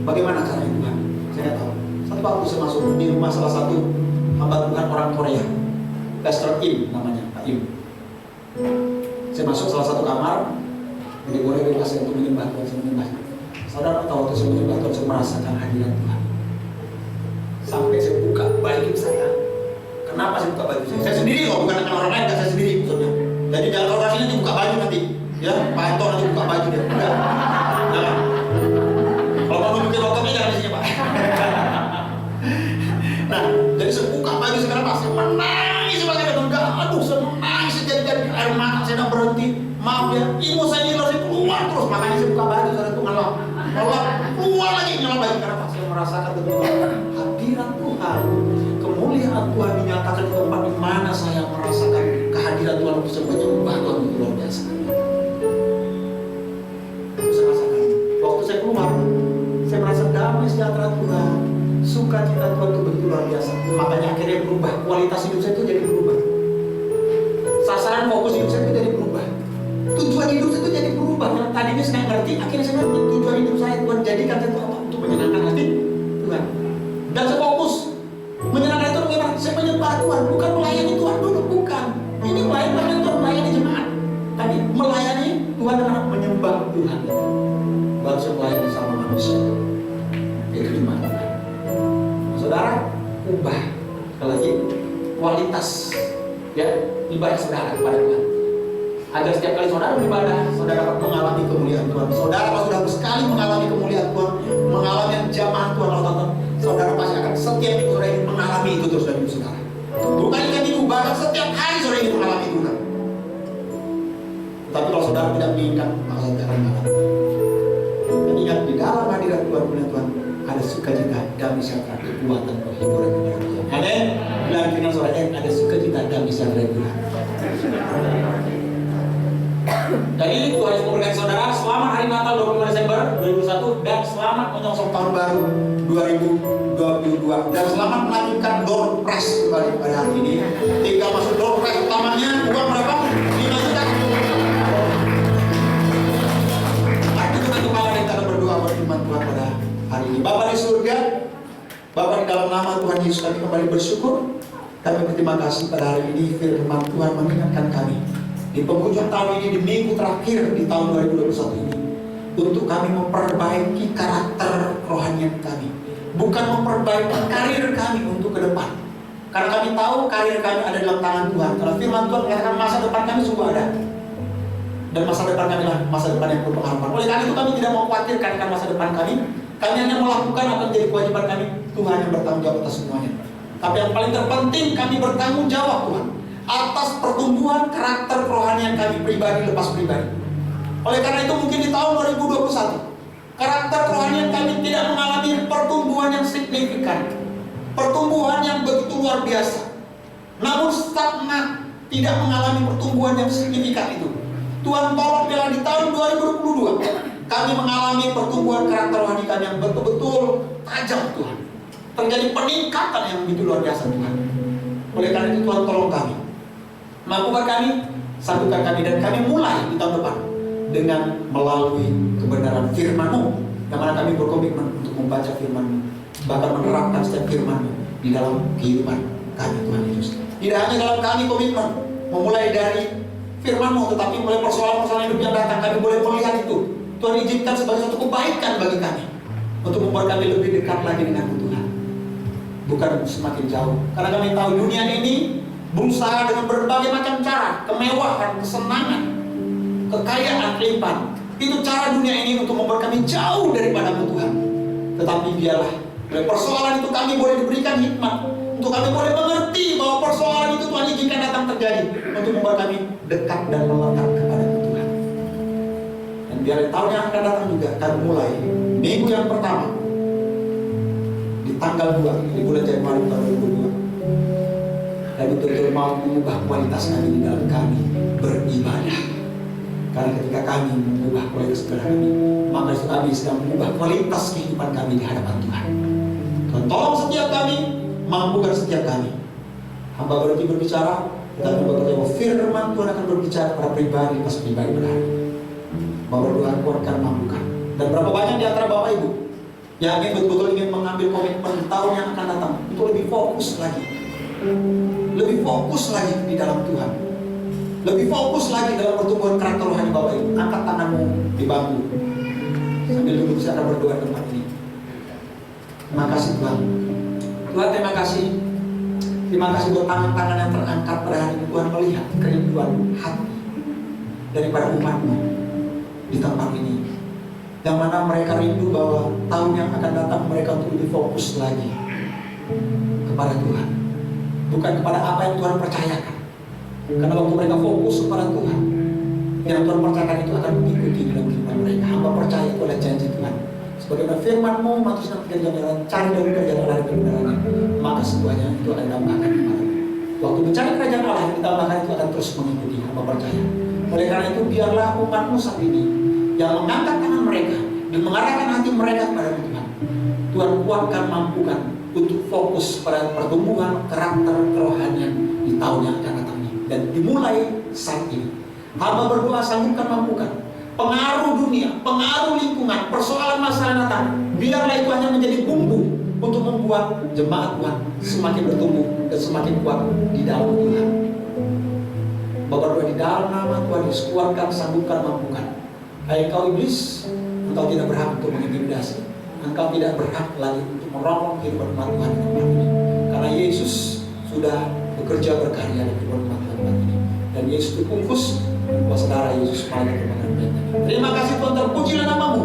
Bagaimana caranya Tuhan? Saya tidak tahu. Satu waktu saya masuk di rumah salah satu hamba Tuhan orang Korea, Pastor Im namanya, Pak Im. Saya masuk salah satu kamar, jadi boleh bebas saya untuk menyembah Tuhan, saya menyembah. Saudara tahu waktu saya menyembah Tuhan, saya merasakan hadirat Tuhan. Sampai saya buka baju saya. Kenapa saya buka baju saya? Saya sendiri loh, bukan dengan orang lain, kan saya sendiri maksudnya. Jadi jangan kalau sini nanti buka baju nanti, ya Pak Anto nanti buka baju dia. Enggak. Jangan. Kalau mau nunjukin rokoknya jangan di sini Pak. Nah, jadi saya buka baju sekarang Pak, saya menangis sebagai enggak. Aduh, saya menangis jadi air mata saya tidak berhenti. Maaf ya, ibu saya nyelos saya keluar terus, makanya saya buka baju saya itu ngelap, keluar lagi ngelap baju karena Pak, saya merasakan betul hadirat Tuhan, kemuliaan Tuhan dinyatakan di tempat di mana saya merasakan kehadiran Tuhan untuk saya menyembah Tuhan itu luar biasa. Saya rasakan waktu saya keluar, saya merasa damai sejahtera Tuhan, sukacita Tuhan itu begitu luar biasa. Makanya akhirnya berubah, kualitas hidup saya itu jadi berubah, sasaran fokus hidup saya itu jadi berubah. Tujuan hidup saya itu jadi berubah. Yang tadinya saya nggak ngerti, akhirnya saya ngerti tujuan hidup saya Tuhan jadikan saya itu apa? Untuk menyenangkan hati Tuhan. Dan saya fokus menyenangkan itu bagaimana? Saya menyembah Tuhan, bukan melayani Tuhan dulu, bukan. Ini melayani Tuhan, melayani jemaat. Tapi melayani Tuhan dengan menyembah Tuhan. Baru saya melayani sama manusia. Itu jemaat Tuhan. Saudara, ubah sekali lagi kualitas ya ibadah saudara kepada Tuhan. Agar setiap kali saudara beribadah, saudara dapat mengalami kemuliaan Tuhan. Saudara kalau sudah sekali mengalami kemuliaan Tuhan, mengalami jamaah Tuhan, tonton, saudara pasti akan setiap minggu saudara ingin mengalami itu terus dalam hidup saudara. Bukan ikan minggu, bahkan setiap hari saudara ingin mengalami Tuhan. Tapi kalau saudara tidak menginginkan, maka saudara akan mengalami. Dan ingat, di dalam hadirat Tuhan, kemuliaan Tuhan, ada sukacita, damai sejahtera, kekuatan, penghiburan kepada Tuhan. Amin. Bilang dengan saudara, ada sukacita, damai sejahtera Tuhan. Jadi Tuhan Yesus memberkati saudara. Selamat hari Natal 25 Desember 2021 dan selamat menyongsong tahun baru 2022 dan selamat melanjutkan door press kembali pada hari ini. Tinggal masuk door press utamanya uang berapa? 5 juta. Mari kita kembali dan kita berdoa berfirman Tuhan pada hari ini. Bapa di surga, Bapa di dalam nama Tuhan Yesus kami kembali bersyukur Kami berterima kasih pada hari ini firman Tuhan mengingatkan kami di penghujung tahun ini, di minggu terakhir di tahun 2021 ini, untuk kami memperbaiki karakter kerohanian kami, bukan memperbaiki karir kami untuk ke depan. Karena kami tahu karir kami ada dalam tangan Tuhan. Karena firman Tuhan mengatakan masa depan kami sungguh ada, dan masa depan kami lah masa depan yang berpengharapan. Oleh karena itu kami tidak mau khawatirkan akan masa depan kami. Kami hanya melakukan apa yang menjadi kewajiban kami. Tuhan yang bertanggung jawab atas semuanya. Tapi yang paling terpenting, kami bertanggung jawab Tuhan atas pertumbuhan karakter kerohanian kami pribadi lepas pribadi. Oleh karena itu mungkin di tahun 2021 karakter kerohanian kami tidak mengalami pertumbuhan yang signifikan, pertumbuhan yang begitu luar biasa, namun stagnan, tidak mengalami pertumbuhan yang signifikan itu. Tuhan tolong bila di tahun 2022 kami mengalami pertumbuhan karakter rohani kami yang betul-betul tajam Tuhan. Terjadi peningkatan yang begitu luar biasa Tuhan. Oleh karena itu Tuhan tolong kami, mampukan kami, satukan kami, dan kami mulai di tahun depan dengan melalui kebenaran firman-Mu, yang mana kami berkomitmen untuk membaca firman-Mu, bahkan menerapkan setiap firman-Mu di dalam kehidupan kami Tuhan Yesus. Tidak hanya dalam kami komitmen memulai dari firman-Mu, tetapi mulai persoalan-persoalan hidup yang datang kami boleh melihat itu Tuhan izinkan sebagai satu kebaikan bagi kami, untuk membuat kami lebih dekat lagi dengan Tuhan, bukan semakin jauh. Karena kami tahu dunia ini berusaha dengan berbagai macam cara, kemewahan, kesenangan, kekayaan, kelimpahan. Itu cara dunia ini untuk membuat kami jauh daripada Tuhan. Tetapi biarlah persoalan itu kami boleh diberikan hikmat, untuk kami boleh mengerti bahwa persoalan itu Tuhan izinkan datang terjadi untuk membuat kami dekat dan melekat kepada Tuhan. Dan biar tahun yang akan datang juga kami mulai minggu yang pertama di tanggal 2 di bulan Januari tahun 2022, dan betul-betul mau mengubah kualitas kami di dalam kami beribadah. Karena ketika kami mengubah kualitas ibadah kami, maka itu kami sedang mengubah kualitas kehidupan kami di hadapan Tuhan. Tuhan tolong setiap kami, mampukan setiap kami. Hamba berhenti berbicara, dan berkata bahwa firman Tuhan akan berbicara pada pribadi pas pribadi berhari. Bapak berdoa, kuatkan, mampukan. Dan berapa banyak di antara Bapak Ibu yang betul-betul ingin mengambil komitmen di tahun yang akan datang untuk lebih fokus lagi, lebih fokus lagi di dalam Tuhan, lebih fokus lagi dalam pertumbuhan karakter rohani Bapak Ibu. Angkat tanganmu di bangku sambil duduk, saya akan berdoa di tempat ini. Terima kasih Tuhan. Tuhan terima kasih. Terima kasih buat tangan-tangan yang terangkat pada hari ini. Tuhan melihat kerinduan hati daripada umat-Mu di tempat ini, yang mana mereka rindu bahwa tahun yang akan datang mereka untuk lebih fokus lagi kepada Tuhan, bukan kepada apa yang Tuhan percayakan. Karena waktu mereka fokus kepada Tuhan, yang Tuhan percayakan itu akan mengikuti dalam kehidupan mereka. Hamba percaya itu adalah janji Tuhan. Sebagaimana firman-Mu, matuskan pekerjaan jalan, cari dari kerajaan Allah dan kebenarannya, maka semuanya itu akan ditambahkan kepadamu. Waktu mencari kerajaan Allah yang ditambahkan itu akan terus mengikuti. Hamba percaya. Oleh karena itu biarlah umat-Mu saat ini yang mengangkat tangan mereka dan mengarahkan hati mereka kepada Tuhan, Tuhan kuatkan, mampukan untuk fokus pada pertumbuhan karakter kerohanian di tahun yang akan datang ini, dan dimulai saat ini. Hamba berdoa, sanggupkan, mampukan. Pengaruh dunia, pengaruh lingkungan, persoalan masalah datang, biarlah itu hanya menjadi bumbu untuk membuat jemaat Tuhan semakin bertumbuh dan semakin kuat di dalam Tuhan. Bapak doa di dalam nama Tuhan Yesus, kuatkan, sanggupkan, mampukan. Hai kau iblis, engkau tidak berhak untuk mengintimidasi, engkau tidak berhak lagi untuk merongrong kehidupan umat Tuhan di tempat ini. Karena Yesus sudah bekerja berkarya di kehidupan umat Tuhan ini, dan Yesus dibungkus kuasa darah Yesus pada kemenangan kita. Terima kasih Tuhan, terpujilah nama-Mu.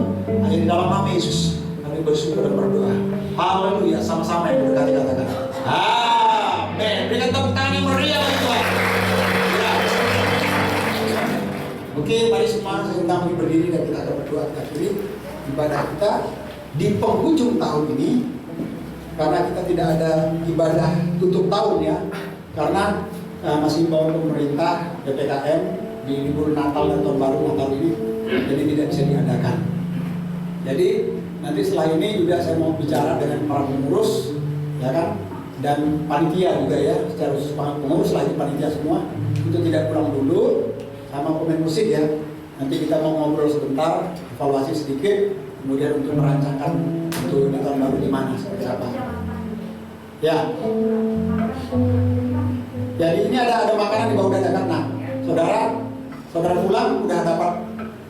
Hanya di dalam nama Yesus kami bersyukur dan berdoa. Haleluya. Sama-sama yang berdekati katakan amin. Berikan tepuk tangan yang meriah bagi Tuhan. Oke, mari semua kita berdiri dan kita akan berdoa. Kita akhiri ibadah kita di penghujung tahun ini, karena kita tidak ada ibadah tutup tahun ya, karena masih bawa pemerintah PPKM di libur Natal dan Tahun Baru Natal ini, jadi tidak bisa diadakan. Jadi nanti setelah ini juga saya mau bicara dengan para pengurus, ya kan, dan panitia juga ya, secara khusus pengurus lagi panitia semua, itu tidak pulang dulu, sama pemain musik ya. Nanti kita mau ngobrol sebentar, evaluasi sedikit, kemudian untuk merancangkan untuk Tahun Baru di mana, seperti apa. Ya. makanan di bawah dadakan. Nah, saudara pulang udah dapat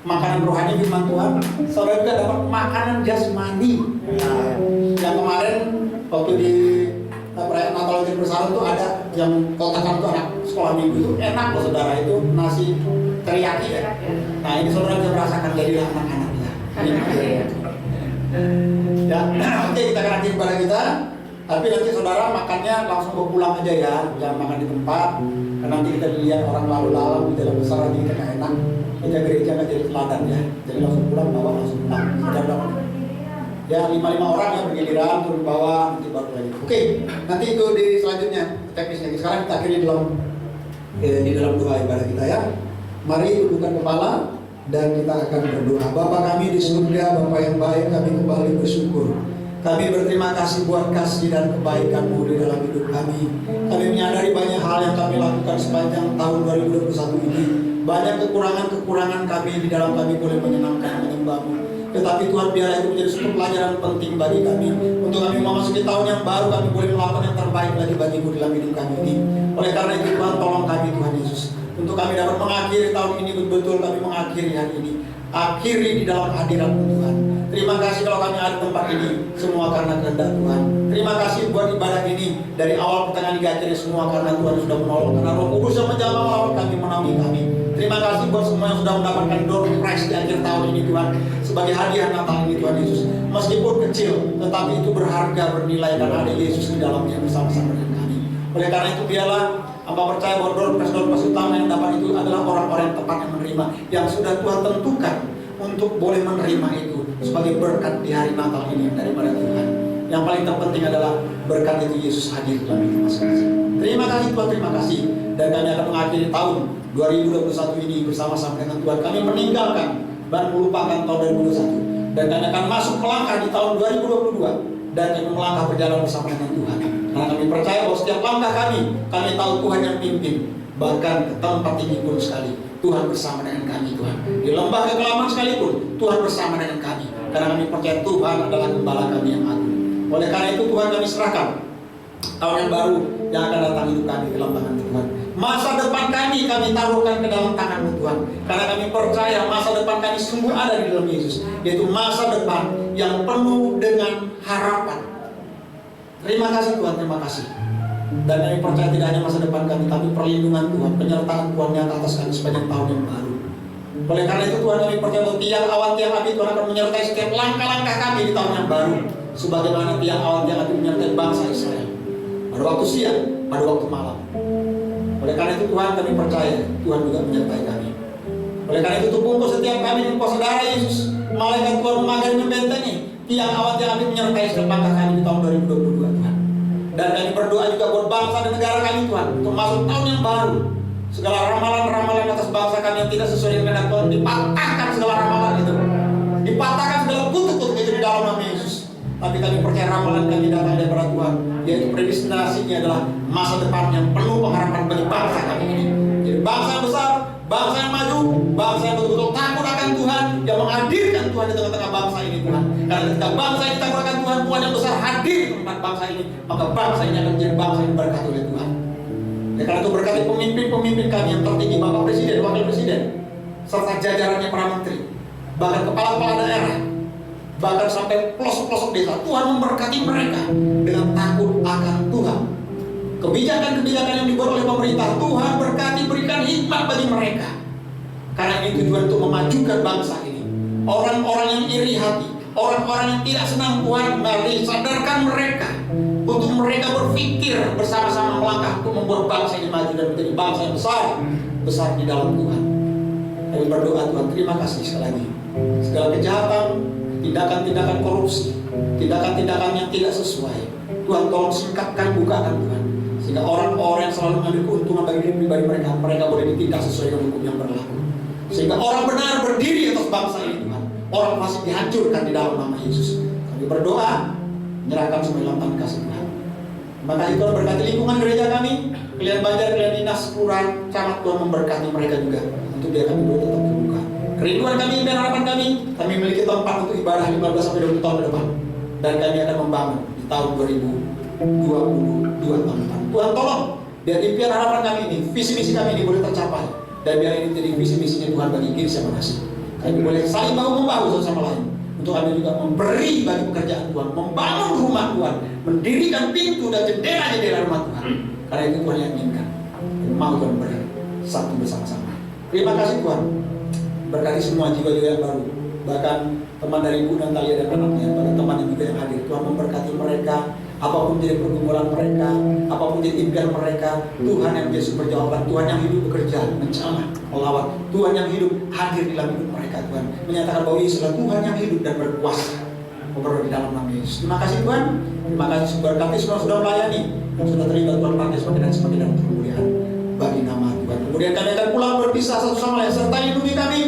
makanan rohani firman Tuhan, saudara juga dapat makanan jasmani. Nah, yang kemarin waktu di perayaan Natal di Bersama itu ada yang kotakan tuh anak sekolah minggu itu enak loh saudara, itu nasi teriyaki ya. Nah ini saudara bisa merasakan jadilah anak-anak ya. Ya, oke, kita akan akhir pada kita. Tapi nanti saudara makannya langsung bawa pulang aja ya, jangan makan di tempat. Karena nanti kita lihat orang lalu lalang di dalam besar nanti kita nggak enak. Kita gereja nggak jadi teladan ya, jadi langsung pulang bawa langsung pulang. Saudara ya 5 orang yang bergiliran turun bawah nanti baru lagi. Oke, nanti itu di selanjutnya teknisnya. Sekarang kita akhiri di dalam doa ibadah kita ya. Mari tundukkan kepala dan kita akan berdoa. Bapa kami di surga, Bapa yang baik, kami kembali bersyukur. Kami berterima kasih buat kasih dan kebaikan-Mu di dalam hidup kami. Kami menyadari banyak hal yang kami lakukan sepanjang tahun 2021 ini. Banyak kekurangan kami di dalam kami boleh menyenangkan menyembah-Mu. Tetapi Tuhan, biarlah itu menjadi suatu pelajaran penting bagi kami. Untuk kami memasuki tahun yang baru, kami boleh melakukan yang terbaik lagi bagi-Mu dalam hidup kami ini. Oleh karena itu Tuhan, tolong kami Tuhan Yesus, untuk kami dapat mengakhiri tahun ini betul-betul kami mengakhiri hari ini. Akhiri di dalam hadirat Tuhan. Terima kasih kalau kami ada di tempat ini, semua karena kehendak Tuhan. Terima kasih buat ibadah ini, dari awal pertengahan hingga akhirnya semua karena Tuhan sudah menolong. Karena Roh Kudus yang menjamah melawat kami, menaungi kami. Terima kasih buat semua yang sudah mendapatkan door prize di akhir tahun ini Tuhan, sebagai hadiah Natal ini Tuhan Yesus. Meskipun kecil, tetapi itu berharga, bernilai karena ada Yesus di dalamnya bersama-sama dengan kami. Oleh karena itu biarlah hamba percaya bahwa door prize utama yang dapat itu adalah orang-orang yang tepat yang menerima, yang sudah Tuhan tentukan untuk boleh menerima itu sebagai berkat di hari Natal ini daripada Tuhan. Yang paling terpenting adalah berkat itu Yesus hadir dalam hidup masing-masing. Terima kasih Tuhan, terima kasih. Dan kami akan mengakhiri tahun 2021 ini bersama-sama dengan Tuhan. Kami meninggalkan dan melupakan tahun 2021. Dan kami akan masuk melangkah di tahun 2022. Dan kami melangkah berjalan bersama dengan Tuhan. Karena kami percaya bahwa setiap langkah kami tahu Tuhan yang pimpin. Bahkan ke tempat tinggi pun sekali, Tuhan bersama dengan kami Tuhan. Di lembah kekelaman sekalipun, Tuhan bersama dengan kami. Karena kami percaya Tuhan adalah gembala kami yang agung. Oleh karena itu Tuhan, kami serahkan tahun yang baru yang akan datang hidup kami ke dalam tangan Tuhan. Masa depan kami taruhkan ke dalam tangan Tuhan. Karena kami percaya masa depan kami sungguh ada di dalam Yesus. Yaitu masa depan yang penuh dengan harapan. Terima kasih Tuhan, terima kasih. Dan kami percaya tidak hanya masa depan kami, tapi perlindungan Tuhan, penyertaan Tuhan nyata atas kami sepanjang tahun yang baru. Oleh karena itu Tuhan, kami percaya bahwa tiang awan tiang api Tuhan akan menyertai setiap langkah-langkah kami di tahun yang baru. Sebagaimana tiang awan tiang api menyertai bangsa Israel pada waktu siang, pada waktu malam. Oleh karena itu Tuhan, kami percaya Tuhan juga menyertai kami. Oleh karena itu tubuhku setiap kami dan saudara Yesus, malaikat Tuhan memagari membentengi tiang awan tiang api menyertai setiap langkah kami di tahun 2022 Tuhan. Dan kami berdoa juga buat bangsa dan negara kami Tuhan, untuk masuk tahun yang baru. Segala ramalan-ramalan atas bangsa kami yang tidak sesuai dengan kehendak Tuhan, dipatahkan segala ramalan itu, dipatahkan segala kutuk-kutuk itu di dalam nama Yesus. Tapi kami percaya ramalan kami datang daripada Tuhan, yaitu predestinasinya adalah masa depan yang penuh pengharapan bagi bangsa kami ini. Jadi bangsa yang besar, bangsa yang maju, bangsa yang betul-betul takut akan Tuhan, yang menghadirkan Tuhan di tengah-tengah bangsa ini Tuhan. Karena ketika bangsa ini takut akan Tuhan, Tuhan yang besar hadir di tempat bangsa ini, maka bangsa ini akan menjadi bangsa yang berkati oleh Tuhan. Ya, karena itu berkati pemimpin-pemimpin kami yang tertinggi, Bapak Presiden, Wakil Presiden, serta jajarannya para menteri, bahkan kepala-kepala daerah, bahkan sampai pelosok-pelosok desa. Tuhan memberkati mereka dengan takut akan Tuhan. Kebijakan-kebijakan yang dibuat oleh pemerintah, Tuhan berkati, berikan hikmat bagi mereka. Karena ini tujuan untuk memajukan bangsa ini. Orang-orang yang iri hati, orang-orang yang tidak senang Tuhan, mari sadarkan mereka untuk mereka berpikir bersama-sama melangkah untuk membuat bangsa ini maju dan menjadi bangsa yang besar di dalam Tuhan. Kami berdoa Tuhan, terima kasih sekali lagi. Segala kejahatan, tindakan-tindakan korupsi, tindakan-tindakan yang tidak sesuai, Tuhan tolong singkapkan, bukakan Tuhan, sehingga orang-orang yang selalu mengambil keuntungan bagi diri pribadi mereka boleh ditindak sesuai dengan hukum yang berlaku, sehingga orang benar berdiri atas bangsa ini Tuhan, orang fasik dihancurkan di dalam nama Yesus. Kami berdoa, menyerahkan semua dalam tangan kasih Tuhan. Maka itu berkati lingkungan gereja kami, Kalian Banjar, kalian dinas, kelurahan, camat, Tuhan memberkati mereka juga, untuk biar kami boleh tetap terbuka. Kerinduan kami dan harapan kami memiliki tempat untuk ibadah 15-20 tahun ke depan. Dan kami akan membangun di tahun 2022 tahun depan. Tuhan tolong Biar impian harapan kami ini, visi misi kami ini boleh tercapai. Dan biar ini menjadi visi misinya Tuhan bagi Girs yang Manasih. Kami boleh saling bahu-membahu satu sama lain. Untuk kami juga memberi bagi pekerjaan Tuhan, membangun rumah Tuhan, mendirikan pintu dan jendela-jendela rumah Tuhan. Karena itu Tuhan yang inginkan. Mau Tuhan bersatu bersama-sama. Terima kasih Tuhan. Berkati semua jiwa-jiwa yang baru. Bahkan teman dari Ibu Natalia dan anaknya, pada teman yang juga yang hadir. Tuhan memberkati mereka. Apapun jadi pergumulan mereka, apapun jadi impian mereka, Tuhan yang menjadi sumber jawaban, Tuhan yang hidup bekerja, menjamah, melawat, Tuhan yang hidup hadir di dalam hidup mereka, Tuhan menyatakan bahwa Yesus adalah Tuhan yang hidup dan berkuasa. Berdoa di dalam nama Yesus. Terima kasih Tuhan, terima kasih berkati semua sudah melayani, yang sudah terlibat Tuhan pakai semakin dan semakin dalam kemuliaan bagi nama Tuhan. Kemudian kami akan pulang berpisah satu sama lain serta lindungi kami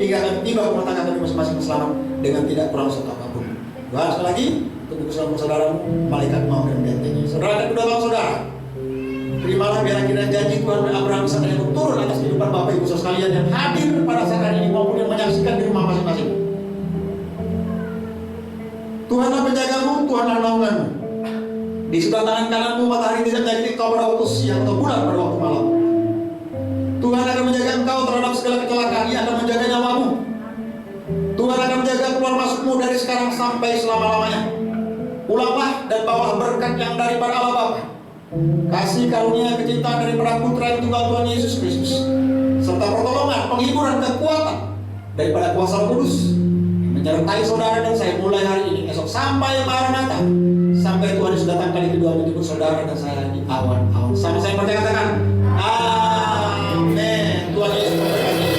hingga kami tiba ke rumah tangga kami masing-masing selamat dengan tidak kurang satu apapun. Tuhan sekali lagi. Untuk bersama saudaramu, malaikat mau dan bentengi. Saudara kedua tahun saudara, terimalah biar akhirnya janji Tuhan Abraham Ishak yang turun atas kehidupan Bapak Ibu sekalian yang hadir pada saat ini maupun yang menyaksikan di rumah masing-masing. Tuhanlah penjagamu, Tuhanlah naunganmu. Di sebelah tangan kananmu matahari tidak menjadi kau pada waktu siang atau bulan pada waktu malam. Tuhan akan menjaga engkau terhadap segala kecelakaan, Ia akan menjaga nyawamu. Tuhan akan menjaga keluar masukmu dari sekarang sampai selama-lamanya. Pulanglah dan bawalah berkat yang daripada Allah Bapa, kasih karunia kecintaan daripada Putra yang tunggal Tuhan Yesus Kristus, serta pertolongan, penghiburan, kekuatan daripada kuasa Roh Kudus menyertai saudara dan saya mulai hari ini esok sampai Maranatha, sampai Tuhan Yesus datang kali kedua menjemput saudara dan saya di awan-awan. Sama saya katakan amin. Tuhan Yesus memberkati.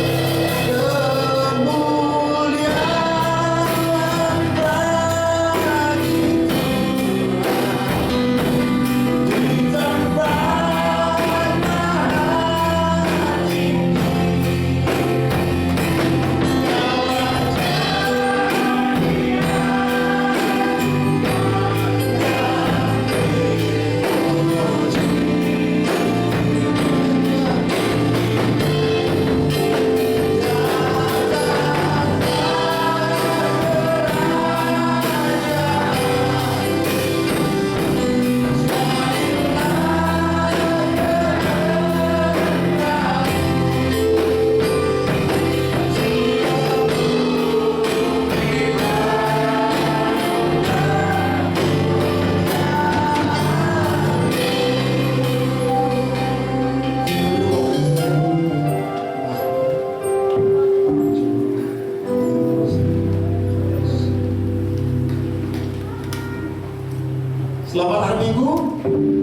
Selamat hari Minggu,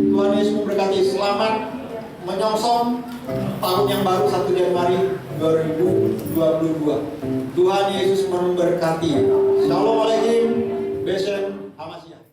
Tuhan Yesus memberkati. Selamat menyongsong tahun yang baru 1 Januari 2022. Tuhan Yesus memberkati. Shalom Aleichem, Besem, Hamasya.